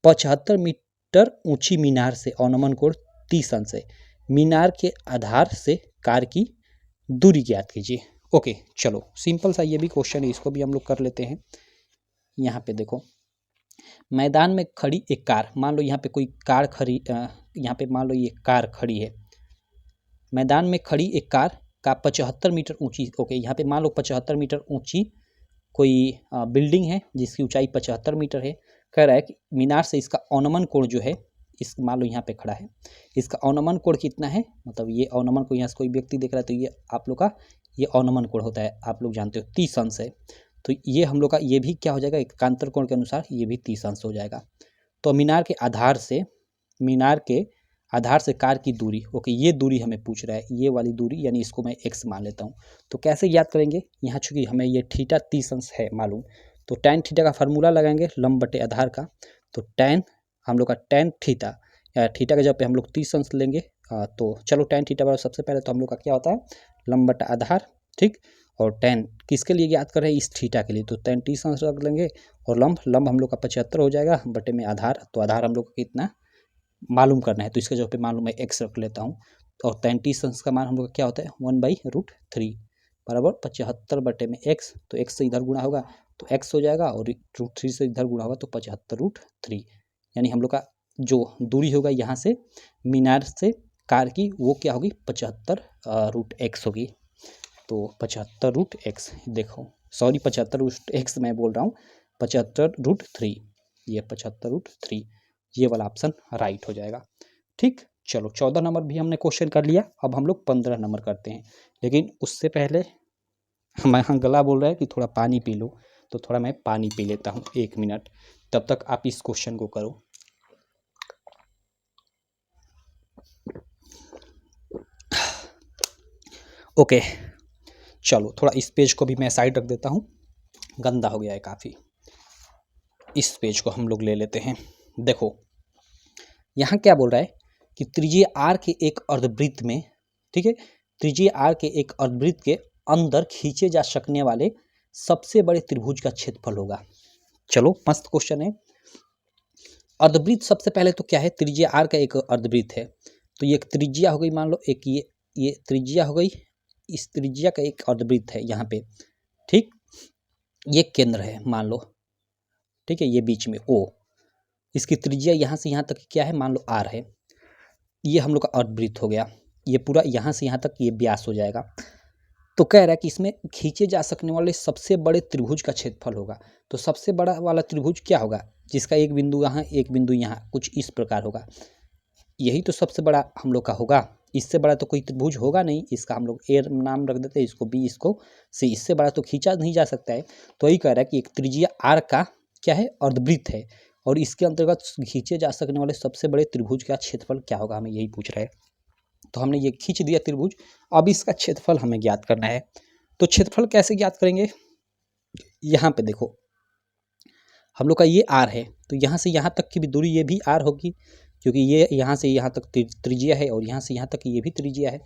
S1: 75 मीटर ऊंची मीनार से अनुमान कोण 30 अंश है। मीनार के आधार से कार की दूरी ज्ञात कीजिए। ओके, चलो सिंपल सा ये भी क्वेश्चन है, इसको भी हम लोग कर लेते हैं। यहाँ पे देखो, मैदान में खड़ी एक कार, मान लो यहाँ पे कोई कार खड़ी, यहाँ पे मान लो ये कार खड़ी है, मैदान में खड़ी एक कार का 75 मीटर ऊंची, ओके यहाँ पे मान लो 75 मीटर ऊंची कोई बिल्डिंग है जिसकी ऊंचाई 75 मीटर है। कह रहा है कि मीनार से इसका अनुमान कोण जो है, इस मान लो यहाँ पे खड़ा है, इसका अनुमान कोण कितना है, मतलब ये अनुमान को यहाँ से कोई व्यक्ति देख रहा है, तो ये आप लोग का ये अनुमान कोण होता है, आप लोग जानते हो 30 अंश है। तो ये हम लोग का ये भी क्या हो जाएगा, एकांतर कोण के अनुसार ये भी 30 अंश हो जाएगा। तो मीनार के आधार से कार की दूरी, ओके ये दूरी हमें पूछ रहा है, ये वाली दूरी, यानी इसको मैं x मान लेता हूँ। तो कैसे याद करेंगे, यहाँ चूंकि हमें ये थीटा 30 अंश है मालूम, तो tan थीटा का फार्मूला लगाएंगे लंब बटे आधार का। तो tan हम लोग का tan थीटा, थीटा के जगह पे हम लोग 30 अंश लेंगे, तो चलो tan थीटा बराबर सबसे पहले तो हम लोग का क्या होता है लंब बटा आधार, ठीक, और tan किसके लिए याद कर रहे हैं, इस थीटा के लिए, तो tan 30 अंश रख लेंगे, और लंब हम लोग का 75 हो जाएगा बटे में आधार, तो आधार हम लोग का कितना मालूम करना है, तो इसके जगह पे मान लो मैं x रख लेता हूँ, और 33 अंश का मान हम लोग का क्या होता है 1/√3 बराबर 75 बटे में x, तो x से इधर गुणा होगा तो x हो जाएगा, और √3 से इधर गुणा होगा तो 75√3, यानी हम लोग का जो दूरी होगा यहाँ से मीनार से कार की वो क्या होगी 75√x होगी। तो 75√x, देखो सॉरी 75√x मैं बोल रहा हूँ 75√3, ये 75√3, ये वाला ऑप्शन राइट हो जाएगा। ठीक, चलो 14 नंबर भी हमने क्वेश्चन कर लिया। अब हम लोग 15 नंबर करते हैं, लेकिन उससे पहले हमारा गला बोल रहा है कि थोड़ा पानी पी लो, तो थोड़ा मैं पानी पी लेता हूँ 1 मिनट, तब तक आप इस क्वेश्चन को करो। ओके, चलो थोड़ा इस पेज को भी मैं साइड रख देता हूँ, गंदा हो गया है काफ़ी। इस पेज को हम लोग ले लेते हैं। देखो यहाँ क्या बोल रहा है कि त्रिज्यीय आर के एक अर्धवृत्त में, ठीक है, त्रिज्यीय आर के एक अर्धवृत्त के अंदर खींचे जा सकने वाले सबसे बड़े त्रिभुज का क्षेत्रफल होगा। चलो मस्त क्वेश्चन है। अर्धवृत्त सबसे पहले तो क्या है, त्रिज्या आर का एक अर्धवृत्त है, तो ये एक त्रिज्या हो गई, मान लो एक ये त्रिज्या हो गई, इस त्रिज्या का एक अर्धवृत्त है यहाँ पे, ठीक, ये केंद्र है मान लो, ठीक है, ये बीच में ओ, इसकी त्रिज्या यहाँ से यहाँ तक क्या है, मान लो आर है, ये हम लोग का अर्धवृत्त हो गया, ये पूरा यहाँ से यहाँ तक ये व्यास हो जाएगा। तो कह रहा है कि इसमें खींचे जा सकने वाले सबसे बड़े त्रिभुज का क्षेत्रफल होगा। तो सबसे बड़ा वाला त्रिभुज क्या होगा, जिसका एक बिंदु यहाँ एक बिंदु यहाँ, कुछ इस प्रकार होगा, यही तो सबसे बड़ा हम लोग का होगा। इससे बड़ा तो कोई त्रिभुज होगा नहीं, इसका हम लोग ए नाम रख देते हैं, इसको बी, इसको सी, इससे बड़ा तो खींचा नहीं जा सकता है। तो यही कह रहा है कि एक त्रिज्या आर का क्या है, अर्धवृत्त है, और इसके अंतर्गत खींचे जा सकने वाले सबसे बड़े त्रिभुज का क्षेत्रफल क्या होगा, हमें यही पूछ रहा है। तो हमने ये खींच दिया त्रिभुज, अब इसका क्षेत्रफल हमें ज्ञात करना है। तो क्षेत्रफल कैसे ज्ञात करेंगे, यहाँ पे देखो हम लोग का ये आर है, तो यहाँ से यहाँ तक की भी दूरी ये भी आर होगी, क्योंकि ये यहाँ से यहाँ तक त्रिज्या है और यहाँ से यहाँ तक ये भी त्रिज्या है।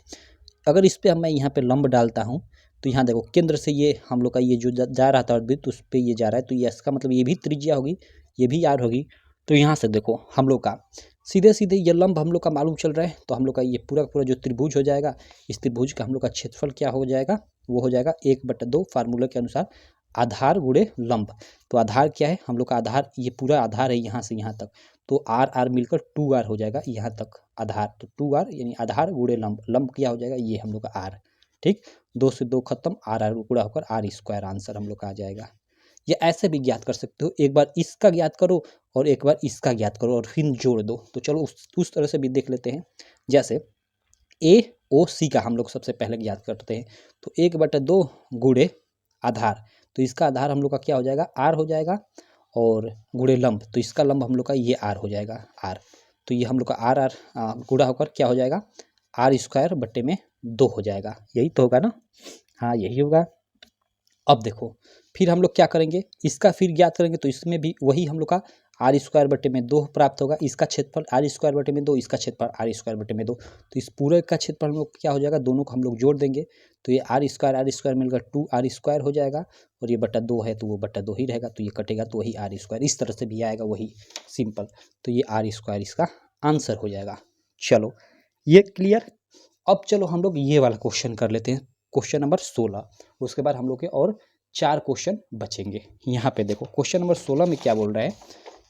S1: अगर इस पर मैं यहाँ पे लंब डालता हूँ तो यहाँ देखो केंद्र से ये हम लोग का ये जो जा रहा था अर्धवृत्त, उस पर ये जा रहा है, तो ये इसका मतलब ये भी त्रिज्या होगी, ये भी आर होगी। तो यहाँ से देखो हम लोग का सीधे सीधे ये लंब हम लोग का मालूम चल रहा है, तो हम लोग का ये पूरा पूरा जो त्रिभुज हो जाएगा, इस त्रिभुज का हम लोग का क्षेत्रफल क्या हो जाएगा, वो हो जाएगा 1/2 फार्मूला के अनुसार आधार गुणे लंब। तो आधार क्या है, हम लोग का आधार ये पूरा आधार है यहाँ से यहाँ तक, तो आर आर मिलकर 2r हो जाएगा यहाँ तक आधार, तो 2r यानी आधार गुणे लंब, लंब क्या हो जाएगा, ये हम लोग का आर, ठीक, 2 से 2 खत्म, आर आर गुणा होकर r² आंसर हम लोग का आ जाएगा। या ऐसे भी ज्ञात कर सकते हो, एक बार इसका ज्ञात करो और एक बार इसका ज्ञात करो और फिर जोड़ दो। तो चलो उस तरह से भी देख लेते हैं। जैसे ए ओ सी का हम लोग सबसे पहले ज्ञात करते हैं, तो 1/2 गुणे आधार, तो इसका आधार हम लोग का क्या हो जाएगा, आर हो जाएगा, और गुणे लंब, तो इसका लंब हम लोग का ये आर हो जाएगा, आर, तो ये हम लोग का आर आर गुणा होकर क्या हो जाएगा, r²/2 हो जाएगा, यही तो होगा ना, हाँ यही होगा। अब देखो फिर हम लोग क्या करेंगे, इसका फिर ज्ञात करेंगे, तो इसमें भी वही हम लोग का r²/2 प्राप्त होगा, इसका क्षेत्रफल r²/2, इसका क्षेत्रफल r²/2, तो इस पूरे का क्षेत्रफल हम लोग क्या हो जाएगा, दोनों को हम लोग जोड़ देंगे, तो ये r² मिलकर 2r² हो जाएगा, और ये बटा 2 है तो वो बटा 2 ही रहेगा, तो ये कटेगा तो वही r², इस तरह से भी आएगा वही सिंपल, तो ये r² इसका आंसर हो जाएगा। चलो ये क्लियर। अब चलो हम लोग ये वाला क्वेश्चन कर लेते हैं, क्वेश्चन नंबर 16, उसके बाद हम लोग के और 4 क्वेश्चन बचेंगे। यहाँ पे देखो क्वेश्चन नंबर 16 में क्या बोल रहा है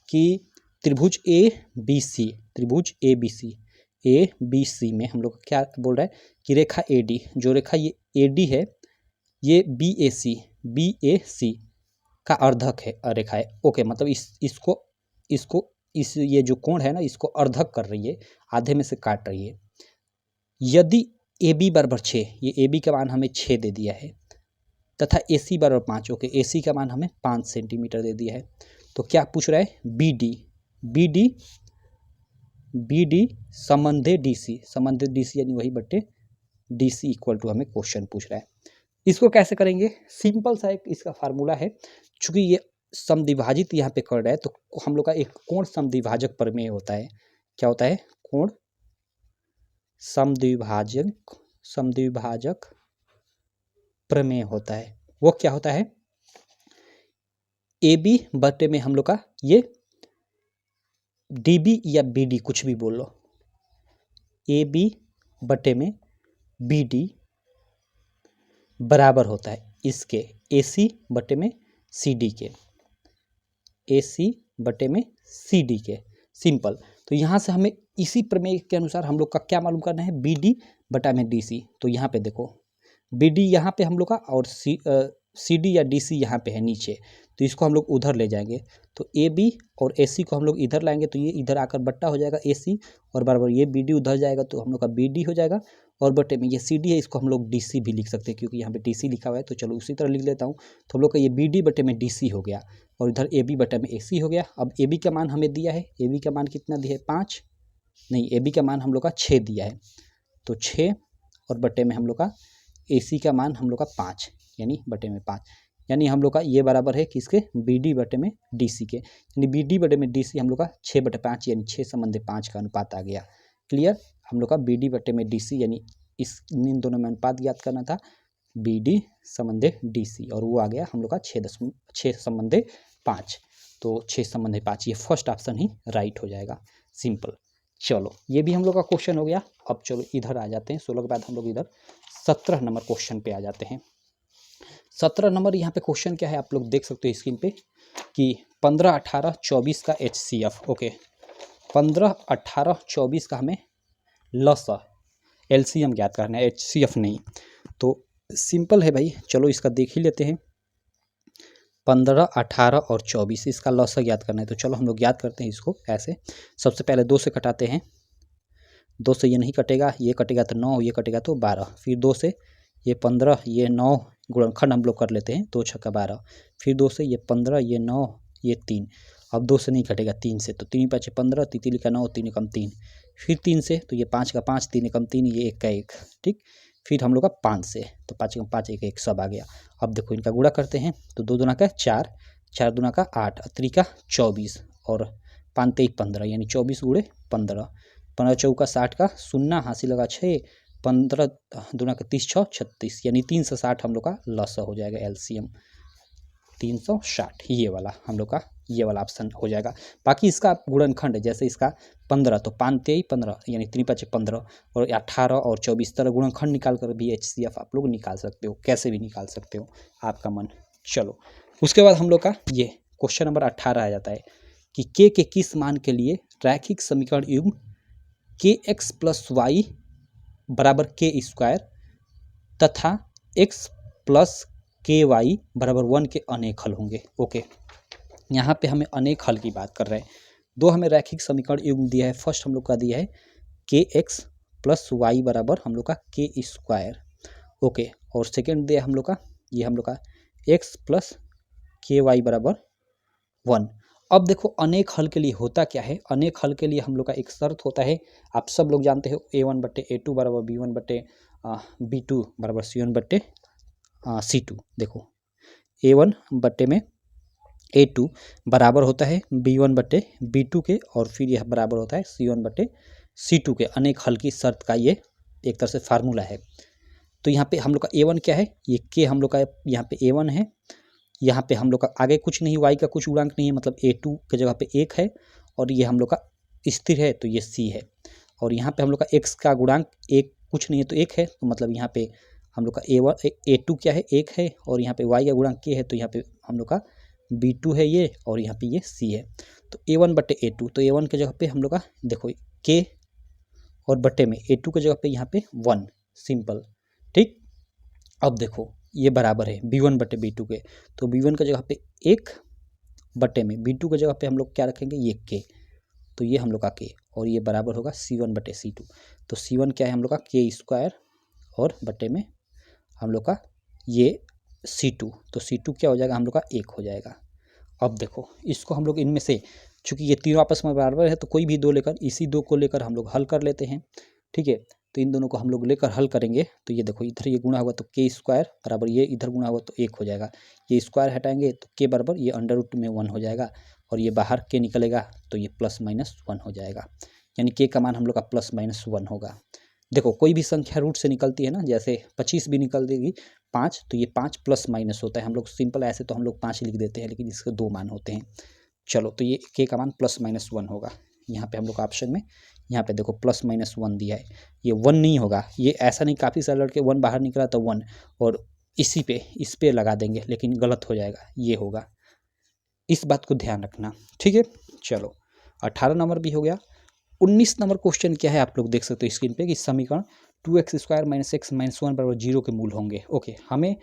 S1: कि त्रिभुज ए बी सी, त्रिभुज ए बी सी में हम लोग क्या बोल रहा है कि रेखा ए डी, जो रेखा ये ए डी है, ये बी ए सी का अर्धक है, रेखा है, ओके, मतलब इसको इस ये जो कोण है ना, इसको अर्धक कर रही है, आधे में से काट रही है। यदि ए बी बराबर 6, ये ए बी का मान हमें 6 दे दिया है, तथा ए सी बराबर 5, ओके, ए सी का मान हमें 5 सेंटीमीटर दे दिया है, तो क्या पूछ रहा है, बी डी संबंधे डी सी, संबंधित डी सी यानी वही बट्टे डी सी इक्वल टू हमें क्वेश्चन पूछ रहा है। इसको कैसे करेंगे, सिंपल सा एक इसका फार्मूला है, चूंकि ये समद्विभाजित यहाँ पे कर रहा है, तो हम लोग का एक कोण समद्विभाजक प्रमेय होता है, क्या होता है, कोण समद्विभाजक प्रमेय होता है। वो क्या होता है, ए बी बटे में हम लोग का ये डी बी या बी डी कुछ भी बोल लो, ए बी बटे में बी डी बराबर होता है इसके ए सी बटे में सी डी के, ए सी बटे में सी डी के, सिंपल। तो यहाँ से हमें इसी प्रमेय के अनुसार हम लोग का क्या मालूम करना है, बी डी बटा में डी सी। तो यहाँ पे देखो बी डी यहाँ पे हम लोग का, और सी डी या डी सी यहाँ पे है नीचे, तो इसको हम लोग उधर ले जाएंगे, तो ए बी और ए सी को हम लोग इधर लाएंगे, तो ये इधर आकर बट्टा हो जाएगा ए सी, और बराबर ये बी डी उधर जाएगा तो हम लोग का बी डी हो जाएगा, और बटे में ये सी डी है, इसको हम लोग डी सी भी लिख सकते हैं, क्योंकि यहाँ पे डी सी लिखा हुआ है, तो चलो उसी तरह लिख लेता हूँ। तो हम लोग का ये बी डी बटे में डी सी हो गया, और इधर ए बी बटे में ए सी हो गया। अब ए बी का मान हमें दिया है, ए बी का मान कितना दिया है, 5 नहीं, ए बी का मान हम लोग का 6 दिया है, तो 6 और बटे में हम लोग का ए सी का मान हम लोग का 5, यानी बटे में 5, यानी हम लोग का ये बराबर है किसके, बी डी बटे में डी सी के, यानी बी डी बटे में डी सी हम लोग का 6/5 यानी 6 संबंधे 5 का अनुपात आ गया। क्लियर, हम लोग का बी डी बटे में डी सी यानी इन दोनों में अनुपात ज्ञात करना था, बी डी संबंधे डी सी, और वो आ गया हम लोग का 6 संबंधे 5। तो 6 संबंध है 5, ये फर्स्ट ऑप्शन ही राइट हो जाएगा, सिंपल। चलो ये भी हम लोग का क्वेश्चन हो गया। अब चलो इधर आ जाते हैं, 16 के बाद हम लोग इधर 17 नंबर क्वेश्चन पे आ जाते हैं। 17 नंबर यहाँ पे क्वेश्चन क्या है आप लोग देख सकते हो स्क्रीन पे कि 15, 18, 24 का HCF। ओके, 15, 18, 24 का हमें लसा LCM ज्ञात करना है, HCF नहीं। तो सिंपल है भाई, चलो इसका देख ही लेते हैं। 15, 18 और 24 इसका लसा ज्ञात करना है। तो चलो हम लोग ज्ञात करते हैं इसको ऐसे। सबसे पहले 2 से कटाते हैं, 2 से ये नहीं कटेगा, ये कटेगा तो 9, ये कटेगा तो 12, फिर 2 से ये 15, ये 9, गुणनखंड हम लोग कर लेते हैं, 2 छक्का 12, फिर 2 से ये 15, ये 9, ये 3, अब 2 से नहीं कटेगा, 3 से, तो 3 5 15, 3 का 9, 3 कम 3, फिर 3 से तो ये 5 का 5, 3 कम 3, ये 1 का 1, ठीक। फिर हम लोग का 5 से, तो 5 कम 5, 1 1 सब आ गया। अब देखो इनका गुणा करते हैं, तो 2 दूना का 4, 4 दूना का 8, 3 का 24 और 5 3 15, यानी 24 गुणे 15, 15 चौका 60 का शून्य, हासिल लगा 6, 15 दूना का 30 6 36, यानी 360 हम लोग का लसा हो जाएगा LCM 360, ये वाला हम लोग का ये वाला ऑप्शन हो जाएगा। बाकी इसका गुणनखंड जैसे इसका 15 तो 5 3 15, यानी 3 5 15 और 18 और 24 तरह गुणनखंड निकाल कर भी HCF आप लोग निकाल सकते हो, कैसे भी निकाल सकते हो, आपका मन। चलो उसके बाद हम लोग का ये क्वेश्चन नंबर 18 आ जाता है कि के किस मान के लिए रैखिक समीकरण युग्म kx + y बराबर k स्क्वायर तथा x + ky बराबर 1 के अनेक हल होंगे। ओके, यहाँ पे हमें अनेक हल की बात कर रहे हैं। दो हमें रैखिक समीकरण युग्म दिया है, फर्स्ट हम लोग का दिया है kx + y बराबर हम लोग का k स्क्वायर। ओके, और सेकेंड दिया हम लोग का ये हम लोग का x + ky बराबर 1। अब देखो अनेक हल के लिए होता क्या है, अनेक हल के लिए हम लोग का एक शर्त होता है, आप सब लोग जानते हो A1/A2 बराबर B1/B2 बराबर C1/C2। देखो A1 बट्टे में A2 बराबर होता है B1/B2 के, और फिर यह बराबर होता है C1/C2 के। अनेक हल की शर्त का ये एक तरह से फार्मूला है। तो यहाँ पे हम लोग का A1 क्या है, ये K हम लोग का यहाँ पे A1 है, यहाँ पे हम लोग का आगे कुछ नहीं, y का कुछ गुणांक नहीं है, मतलब A2 के जगह पे 1 है, और ये हम लोग का स्थिर है तो ये C है, और यहाँ पे हम लोग का x का गुणांक 1 कुछ नहीं है तो 1 है, तो मतलब यहाँ पे हम लोग का A2 क्या है 1 है, और यहाँ पे y का गुणांक k है, तो यहाँ पे हम लोग का B2 है ये, और यहाँ पे ये C है। तो A1/A2, तो A1 के जगह पे हम लोग का देखो k, और बट्टे में A2 के जगह पे यहाँ पे 1, सिंपल, ठीक। अब देखो ये बराबर है B1/B2 के, तो B1 के जगह पे 1 बट्टे में B2 के जगह पे हम लोग क्या रखेंगे, ये k, तो ये हम लोग का k, और ये बराबर होगा C1/C2। तो C1 क्या है हम लोग का k स्क्वायर, और बट्टे में हम लोग का ये C2, तो C2 क्या हो जाएगा हम लोग का 1 हो जाएगा। अब देखो इसको हम लोग इनमें से, चूँकि ये तीनों आपस में बराबर है, तो कोई भी दो लेकर, इसी दो को लेकर हम लोग हल कर लेते हैं, ठीक है। तो इन दोनों को हम लोग लेकर हल करेंगे, तो ये देखो इधर ये गुणा होगा तो k स्क्वायर बराबर, ये इधर गुणा होगा तो 1 हो जाएगा, ये स्क्वायर हटाएंगे तो k बराबर ये अंडर रूट में 1 हो जाएगा, और ये बाहर k निकलेगा तो ये +-1 हो जाएगा, यानी k का मान हम लोग का +-1 होगा। देखो कोई भी संख्या रूट से निकलती है ना, जैसे 25 भी निकल देगी 5, तो ये 5 +- होता है, हम लोग सिंपल ऐसे तो हम लोग 5 लिख देते हैं, लेकिन इसके 2 मान होते हैं। चलो तो ये k का मान +-1 होगा, यहाँ पे हम लोग का ऑप्शन में, यहाँ पे देखो +-1 दिया है, ये 1 नहीं होगा, ये ऐसा नहीं, काफ़ी सारे लड़के 1 बाहर निकला तो 1, और इस पे लगा देंगे, लेकिन गलत हो जाएगा, ये होगा, इस बात को ध्यान रखना, ठीक है। चलो 18 नंबर भी हो गया। 19 नंबर क्वेश्चन क्या है आप लोग देख सकते हो स्क्रीन पे कि समीकरण 2x² - x - 1 बराबर 0 के मूल होंगे। ओके, हमें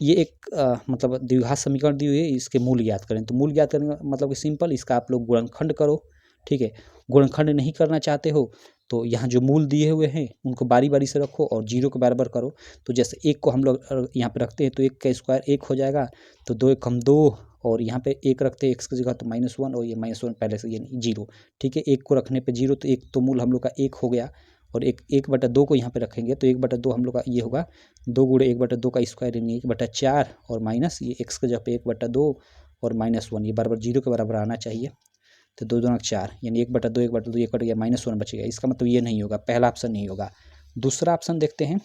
S1: ये एक मतलब द्विघात समीकरण दी हुई है, इसके मूल ज्ञात करें। तो मूल ज्ञात करने का मतलब कि सिंपल, इसका आप लोग गुणनखंड करो, ठीक है। गुणनखंड नहीं करना चाहते हो तो यहाँ जो मूल दिए हुए हैं उनको बारी बारी से रखो और 0 के बराबर करो। तो जैसे 1 को हम लोग यहाँ पे रखते हैं तो 1 का स्क्वायर 1 हो जाएगा, तो 2 1 हम 2, और यहाँ पे 1 रखते हैं x की जगह तो -1, और ये -1 पहले से यानी 0, ठीक है। 1 को रखने पे 0, तो 1 तो मूल हम लोग का 1 हो गया, और 1/2 को यहाँ पे रखेंगे तो 1/2 हम लोग का ये होगा 2 गुणे 1/2 का स्क्वायर, यानी 1/4, और माइनस ये x की जगह पे 1/2 और -1, ये बराबर 0 के बराबर आना चाहिए। तो 2 दूना 4, यानी 1/2 1/2 ये कट गया, -1 बचेगा, इसका मतलब ये नहीं होगा, पहला ऑप्शन नहीं होगा। दूसरा ऑप्शन देखते हैं,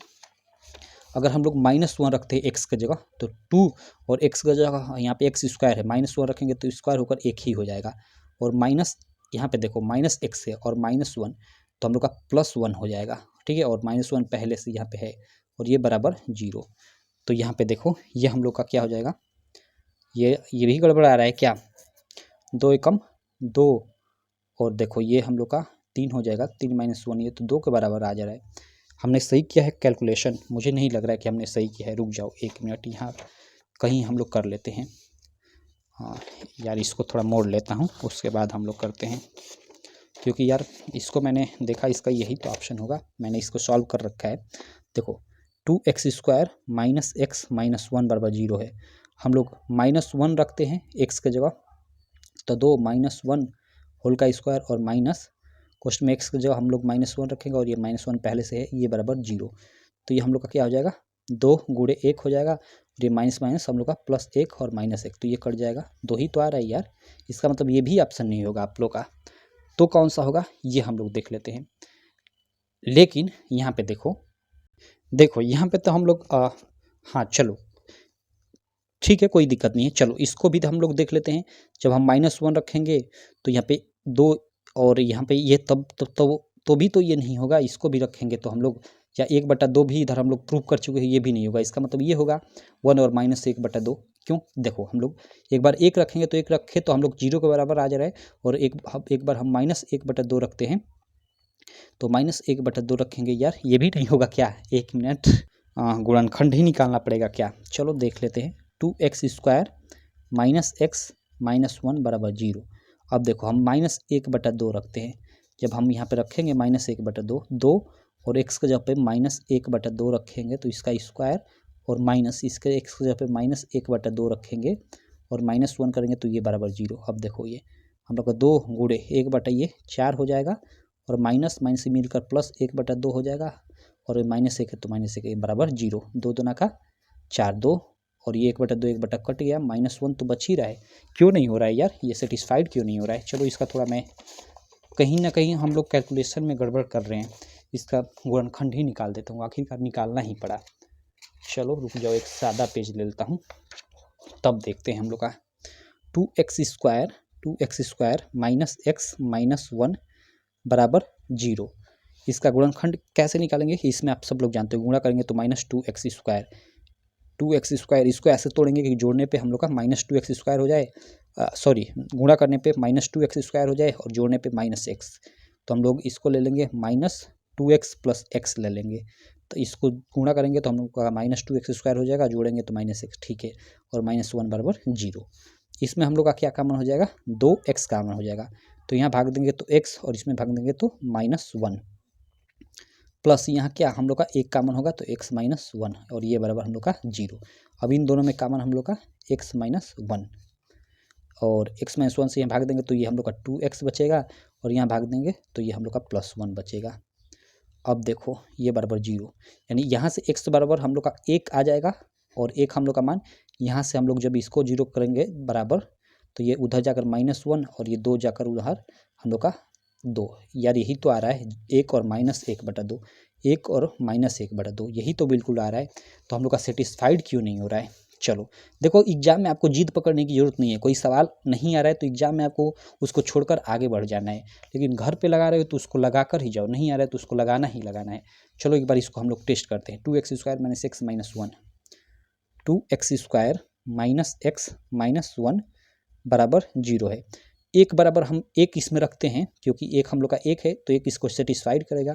S1: अगर हम लोग -1 रखते हैं एक्स की जगह तो 2 और एक्स की जगह यहाँ पे एक्स स्क्वायर है, -1 रखेंगे तो स्क्वायर होकर 1 ही हो जाएगा। और माइनस यहाँ पे देखो -x है और -1 तो हम लोग का +1 हो जाएगा, ठीक है। और -1 पहले से यहाँ पे है और ये बराबर 0। तो यहाँ पे देखो ये हम लोग का क्या हो जाएगा, ये भी गड़बड़ा रहा है क्या, 2 एकम 2 और देखो ये हम लोग का 3 हो जाएगा, 3 - 1 ये तो 2 के बराबर आ जा रहा है। हमने सही किया है कैलकुलेशन, मुझे नहीं लग रहा है कि हमने सही किया है। रुक जाओ 1 मिनट, यहाँ कहीं हम लोग कर लेते हैं। हाँ यार, इसको थोड़ा मोड़ लेता हूँ, उसके बाद हम लोग करते हैं, क्योंकि यार इसको मैंने देखा, इसका यही तो ऑप्शन होगा, मैंने इसको सॉल्व कर रखा है। देखो 2x स्क्वायर -x - 1 बराबर 0 है। हम लोग -1 रखते हैं x की जगह तो 2 -1 होल का स्क्वायर और माइनस क्वेश्चन में x की जगह हम लोग -1 रखेंगे और ये -1 पहले से है, ये बराबर 0। तो ये हम लोग का क्या हो जाएगा, 2 गुणे 1 हो जाएगा और ये माइनस माइनस हम लोग का +1 और -1, तो ये कट जाएगा। 2 ही तो आ रहा है यार, इसका मतलब ये भी ऑप्शन नहीं होगा आप लोग का। तो कौन सा होगा ये हम लोग देख लेते हैं। लेकिन यहाँ पे देखो यहाँ पे तो हम लोग हाँ चलो ठीक है, कोई दिक्कत नहीं है। चलो इसको भी तो हम लोग देख लेते हैं। जब हम -1 रखेंगे तो यहाँ पे 2 और यहाँ पे ये तो भी तो ये नहीं होगा, इसको भी रखेंगे तो हम लोग, या 1/2 भी इधर हम लोग प्रूव कर चुके हैं, ये भी नहीं होगा। इसका मतलब ये होगा 1 और -1/2। क्यों, देखो हम लोग एक बार 1 रखेंगे तो 1 रखे तो हम लोग 0 के बराबर आ जा रहा है, और एक बार हम -1/2 रखते हैं तो -1/2 रखेंगे। यार ये भी नहीं होगा क्या, 1 मिनट, गुणनखंड ही निकालना पड़ेगा क्या। चलो देख लेते हैं। 2x स्क्वायर -x - 1 बराबर 0। अब देखो हम -1/2 रखते हैं। जब हम यहाँ पे रखेंगे -1/2, 2 और x के जगह पे -1/2 रखेंगे तो इसका स्क्वायर, और माइनस इसके x के जगह पे -1/2 रखेंगे और -1 करेंगे तो ये बराबर 0। अब देखो ये हम लोग का 2 गुणे 1/4 हो जाएगा और माइनस से मिलकर +1/2 हो जाएगा, और -1 है तो -1 बराबर 0। 2 दूना का 4, 2 और ये 1/2 कट गया, -1 तो बच ही रहा है। क्यों नहीं हो रहा है यार, ये सेटिस्फाइड क्यों नहीं हो रहा है। चलो इसका थोड़ा मैं कहीं ना कहीं हम लोग कैलकुलेशन में गड़बड़ कर रहे हैं, इसका गुणनखंड ही निकाल देता हूँ, आखिरकार निकालना ही पड़ा। चलो रुक जाओ, एक सादा पेज ले लेता हूँ, तब देखते हैं हम लोग का। 2x स्क्वायर -x - 1 बराबर 0। इसका गुणनखंड कैसे निकालेंगे, इसमें आप सब लोग जानते हो, गुणा करेंगे तो -2x स्क्वायर। 2x स्क्वायर इसको ऐसे तोड़ेंगे कि जोड़ने पे हम लोग का -2x स्क्वायर हो जाए, सॉरी गुणा करने पे -2x स्क्वायर हो जाए और जोड़ने पे -x। तो हम लोग इसको ले लेंगे -2x + x ले लेंगे, तो इसको गुणा करेंगे तो हम लोग का -2x स्क्वायर हो जाएगा, जोड़ेंगे तो -x, ठीक है। और -1 बराबर 0। इसमें हम लोग का क्या कॉमन हो जाएगा, 2x कॉमन हो जाएगा, तो यहाँ भाग देंगे तो x और इसमें भाग देंगे तो -1, प्लस यहाँ क्या हम लोग का 1 कॉमन होगा तो x - 1 और ये बराबर हम लोग का 0। अब इन दोनों में कॉमन हम लोग का x - 1, और x - 1 से यहाँ भाग देंगे तो ये हम लोग का 2x बचेगा, और यहाँ भाग देंगे तो ये हम लोग का +1 बचेगा। अब देखो ये बराबर 0, यानी यहाँ से x बराबर हम लोग का 1 आ जाएगा, और 1 हम लोग का मान, यहाँ से हम लोग जब इसको 0 करेंगे बराबर तो ये उधर जाकर -1 और ये 2 जाकर उधर हम लोग का 2। यार यही तो आ रहा है, 1 और -1/2, 1 और -1/2, यही तो बिल्कुल आ रहा है। तो हम लोग का सेटिस्फाइड क्यों नहीं हो रहा है। चलो देखो, एग्जाम में आपको जिद पकड़ने की जरूरत नहीं है, कोई सवाल नहीं आ रहा है तो एग्जाम में आपको उसको छोड़कर आगे बढ़ जाना है, लेकिन घर पे लगा रहे हो तो उसको लगा कर ही जाओ, नहीं आ रहा है तो उसको लगाना ही लगाना है। चलो एक बार इसको हम लोग टेस्ट करते हैं। 2x square -x - 1, 2x square -x - 1 बराबर 0 है। एक बराबर हम 1 इसमें रखते हैं, क्योंकि 1 हम लोग का 1 है तो 1 इसको सेटिस्फाइड करेगा,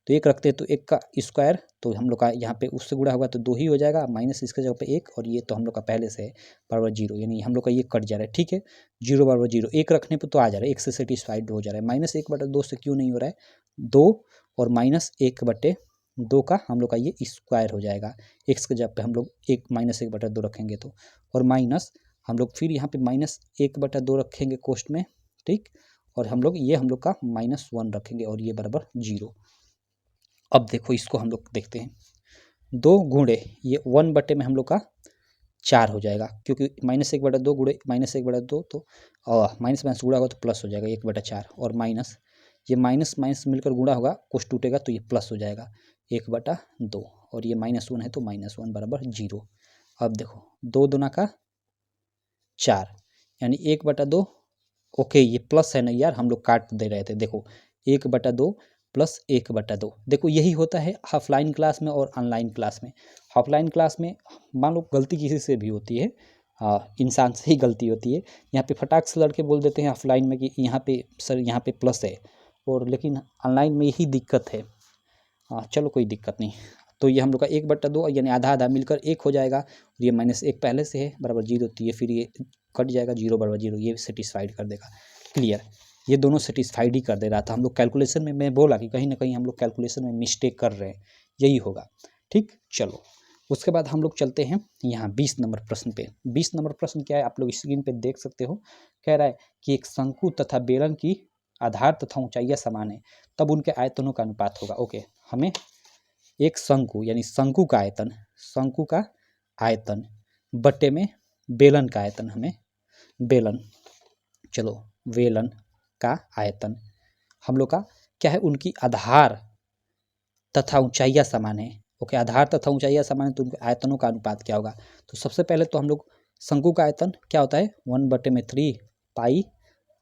S1: तो 1 रखते हैं तो 1 का स्क्वायर, तो हम लोग का यहाँ पे उससे गुणा होगा तो 2 ही हो जाएगा, माइनस इसके जगह पे 1, और ये तो हम लोग का पहले से है बराबर 0, यानी हम लोग का ये कट जा रहा है, ठीक है। 0 बराबर 0, 1 रखने पे तो आ जा रहा है, 1 से सेटिस्फाइड हो जा रहा है। -1/2 से क्यों नहीं हो रहा है, 2 और -1/2 का हम लोग का ये स्क्वायर हो जाएगा, x के जगह पे हम लोग -1/2 रखेंगे तो, और माइनस हम लोग फिर यहाँ पे -1/2 रखेंगे कोष्ट में, ठीक, और हम लोग का -1 रखेंगे और ये बराबर 0। अब देखो इसको हम लोग देखते हैं, 2 गुणे ये 1 में हम लोग का 4 हो जाएगा, क्योंकि -1/2 गुणे -1/2 तो माइनस माइनस गुणा होगा तो प्लस हो जाएगा 1/4, और माइनस ये माइनस माइनस मिलकर गुणा होगा, कुछ टूटेगा तो ये प्लस हो जाएगा 1/2, और ये -1 है तो -1 बराबर 0। अब देखो 2 दूना का 4 यानी 1/2। ओके ये प्लस है ना यार, हम लोग काट दे रहे थे। देखो 1/2 प्लस 1/2। देखो यही होता है ऑफलाइन क्लास में और ऑनलाइन क्लास में। ऑफलाइन क्लास में मान लो गलती किसी से भी होती है, इंसान से ही गलती होती है, यहाँ पे फटाक से लड़के बोल देते हैं ऑफलाइन में कि यहाँ पे सर यहाँ पे प्लस है, और लेकिन ऑनलाइन में यही दिक्कत है। चलो कोई दिक्कत नहीं। तो ये हम लोग का 1/2 यानी आधा आधा मिलकर 1 हो जाएगा, और ये -1 पहले से है बराबर 0, तो ये फिर ये कट जाएगा, 0 बराबर 0, ये सेटिस्फाइड कर देगा। क्लियर, ये दोनों सेटिस्फाइड ही कर दे रहा था। हम लोग कैलकुलेशन में, मैं बोला कि कहीं ना कहीं हम लोग कैलकुलेशन में मिस्टेक कर रहे हैं, यही होगा। ठीक, चलो उसके बाद हम लोग चलते हैं यहाँ 20 नंबर प्रश्न पे। 20 नंबर प्रश्न क्या है, आप लोग स्क्रीन पे देख सकते हो। कह रहा है कि एक शंकु तथा बेलन की आधार तथा ऊंचाइयाँ समान है, तब उनके आयतनों का अनुपात होगा। ओके, हमें एक शंकु यानी शंकु का आयतन बट्टे में बेलन का आयतन, हमें बेलन, चलो बेलन का आयतन हम लोग का क्या है, उनकी आधार तथा ऊंचाइयाँ समान है। ओके, आधार तथा ऊंचाइयाँ समान है तो उनके आयतनों का अनुपात क्या होगा। तो सबसे पहले तो हम लोग शंकु का आयतन क्या होता है, 1/3 पाई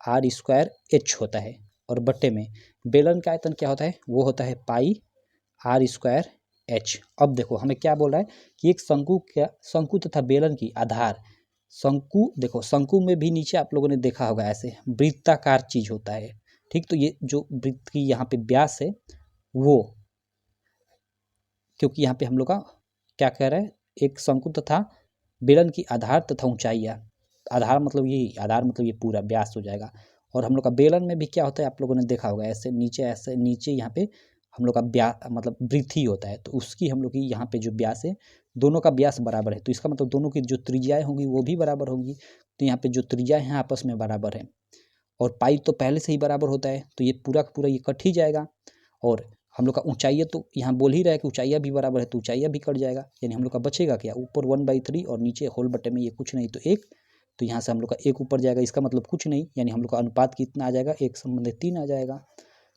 S1: r² h होता है, और बट्टे में बेलन का आयतन क्या होता है, वो होता है पाई r² h। अब देखो हमें क्या बोल रहा है कि एक शंकु तथा बेलन की आधार, शंकु देखो शंकु में भी नीचे आप लोगों ने देखा होगा ऐसे वृत्ताकार चीज होता है। ठीक, तो ये जो वृत्त की यहाँ पे व्यास है वो, क्योंकि यहाँ पे हम लोग का क्या कह रहा है, एक शंकु तथा बेलन की आधार तथा ऊंचाइयाँ, आधार मतलब यही, आधार मतलब ये पूरा व्यास हो जाएगा। और हम लोग का बेलन में भी क्या होता है, आप लोगों ने देखा होगा ऐसे नीचे यहाँ पे हम लोग का व्यास मतलब वृद्धि होता है, तो उसकी हम लोग की यहाँ पे जो व्यास है, दोनों का व्यास बराबर है, तो इसका मतलब दोनों की जो त्रिज्याएँ होंगी वो भी बराबर होंगी। तो यहाँ पे जो त्रिज्याएँ हैं आपस में बराबर है, और पाई तो पहले से ही बराबर होता है, तो ये पूरा का पूरा ये कट ही जाएगा। और हम लोग का ऊंचाइयाँ तो यहाँ बोल ही रहा है कि ऊंचाइयाँ भी बराबर है, तो ऊंचाइयाँ भी कट जाएगा, यानी हम लोग का बचेगा क्या, ऊपर 1/3 और नीचे होल बटे में ये कुछ नहीं तो 1, तो यहाँ से हम लोग का 1 ऊपर जाएगा, इसका मतलब कुछ नहीं, यानी हम लोग का अनुपात कितना आ जाएगा, 1/3 आ जाएगा।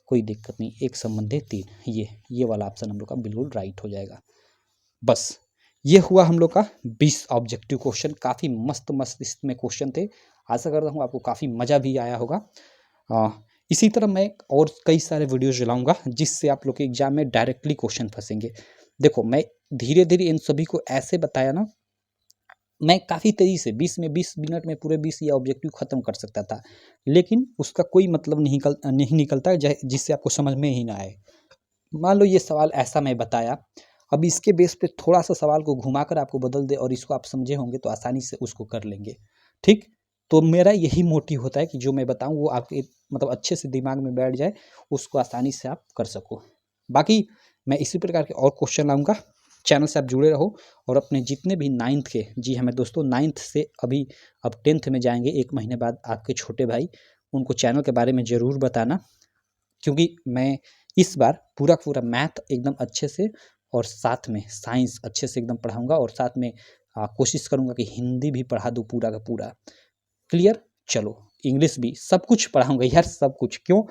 S1: कोई दिक्कत नहीं, 1/3, ये वाला ऑप्शन हम लोग का बिल्कुल राइट हो जाएगा। बस ये हुआ हम लोग का 20 ऑब्जेक्टिव क्वेश्चन। काफ़ी मस्त मस्त इसमें क्वेश्चन थे, आशा करता हूँ आपको काफ़ी मज़ा भी आया होगा। इसी तरह मैं और कई सारे वीडियोज चलाऊँगा जिससे आप लोग के एग्जाम में डायरेक्टली क्वेश्चन फंसेंगे। देखो मैं धीरे धीरे इन सभी को ऐसे बताया ना, मैं काफ़ी तेज़ी से 20 मिनट में पूरे 20 या ऑब्जेक्टिव ख़त्म कर सकता था, लेकिन उसका कोई मतलब नहीं निकलता जिससे आपको समझ में ही ना आए। मान लो ये सवाल ऐसा मैं बताया, अब इसके बेस पे थोड़ा सा सवाल को घुमाकर आपको बदल दे और इसको आप समझे होंगे तो आसानी से उसको कर लेंगे। ठीक, तो मेरा यही मोटिव होता है कि जो मैं बताऊं वो आपके मतलब अच्छे से दिमाग में बैठ जाए, उसको आसानी से आप कर सको। बाकी मैं इसी प्रकार के और क्वेश्चन लाऊंगा, चैनल से आप जुड़े रहो। और अपने जितने भी 9th के, जी हमें दोस्तों 9th से अभी अब 10th में जाएंगे 1 महीने बाद आपके छोटे भाई, उनको चैनल के बारे में ज़रूर बताना, क्योंकि मैं इस बार पूरा पूरा मैथ एकदम अच्छे से और साथ में साइंस अच्छे से एकदम पढ़ाऊंगा, और साथ में कोशिश करूंगा कि हिंदी भी पढ़ा दूँ पूरा का पूरा। क्लियर, चलो इंग्लिश भी सब कुछ पढ़ाऊंगा यार, सब कुछ। क्यों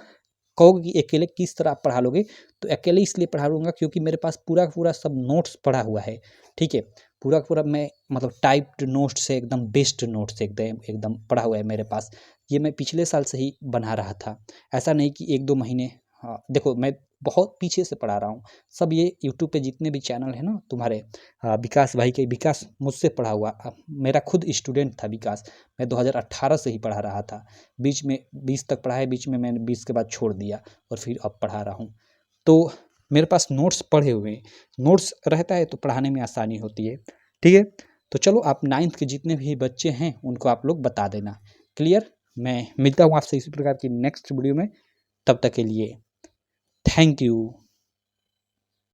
S1: कहोगे कि अकेले किस तरह आप पढ़ा लोगे, तो अकेले इसलिए पढ़ा लूँगा क्योंकि मेरे पास पूरा का पूरा सब नोट्स पढ़ा हुआ है। ठीक है, पूरा का पूरा मैं मतलब टाइप्ड नोट्स से एकदम बेस्ट नोट्स से एकदम पढ़ा हुआ है मेरे पास। ये मैं पिछले साल से ही बना रहा था, ऐसा नहीं कि 1-2 महीने। हाँ देखो मैं बहुत पीछे से पढ़ा रहा हूँ। सब ये यूट्यूब पे जितने भी चैनल है ना तुम्हारे, विकास भाई के, विकास मुझसे पढ़ा हुआ, मेरा खुद स्टूडेंट था विकास। मैं 2018 से ही पढ़ा रहा था, बीच में 20 तक पढ़ा है, बीच में मैंने 20 के बाद छोड़ दिया और फिर अब पढ़ा रहा हूँ। तो मेरे पास नोट्स पढ़े हुए हैं, नोट्स रहता है तो पढ़ाने में आसानी होती है। ठीक है, तो चलो आप 9th के जितने भी बच्चे हैं उनको आप लोग बता देना। क्लियर, मैं मिलता हूँ आपसे इसी प्रकार की नेक्स्ट वीडियो में, तब तक के लिए थैंक यू।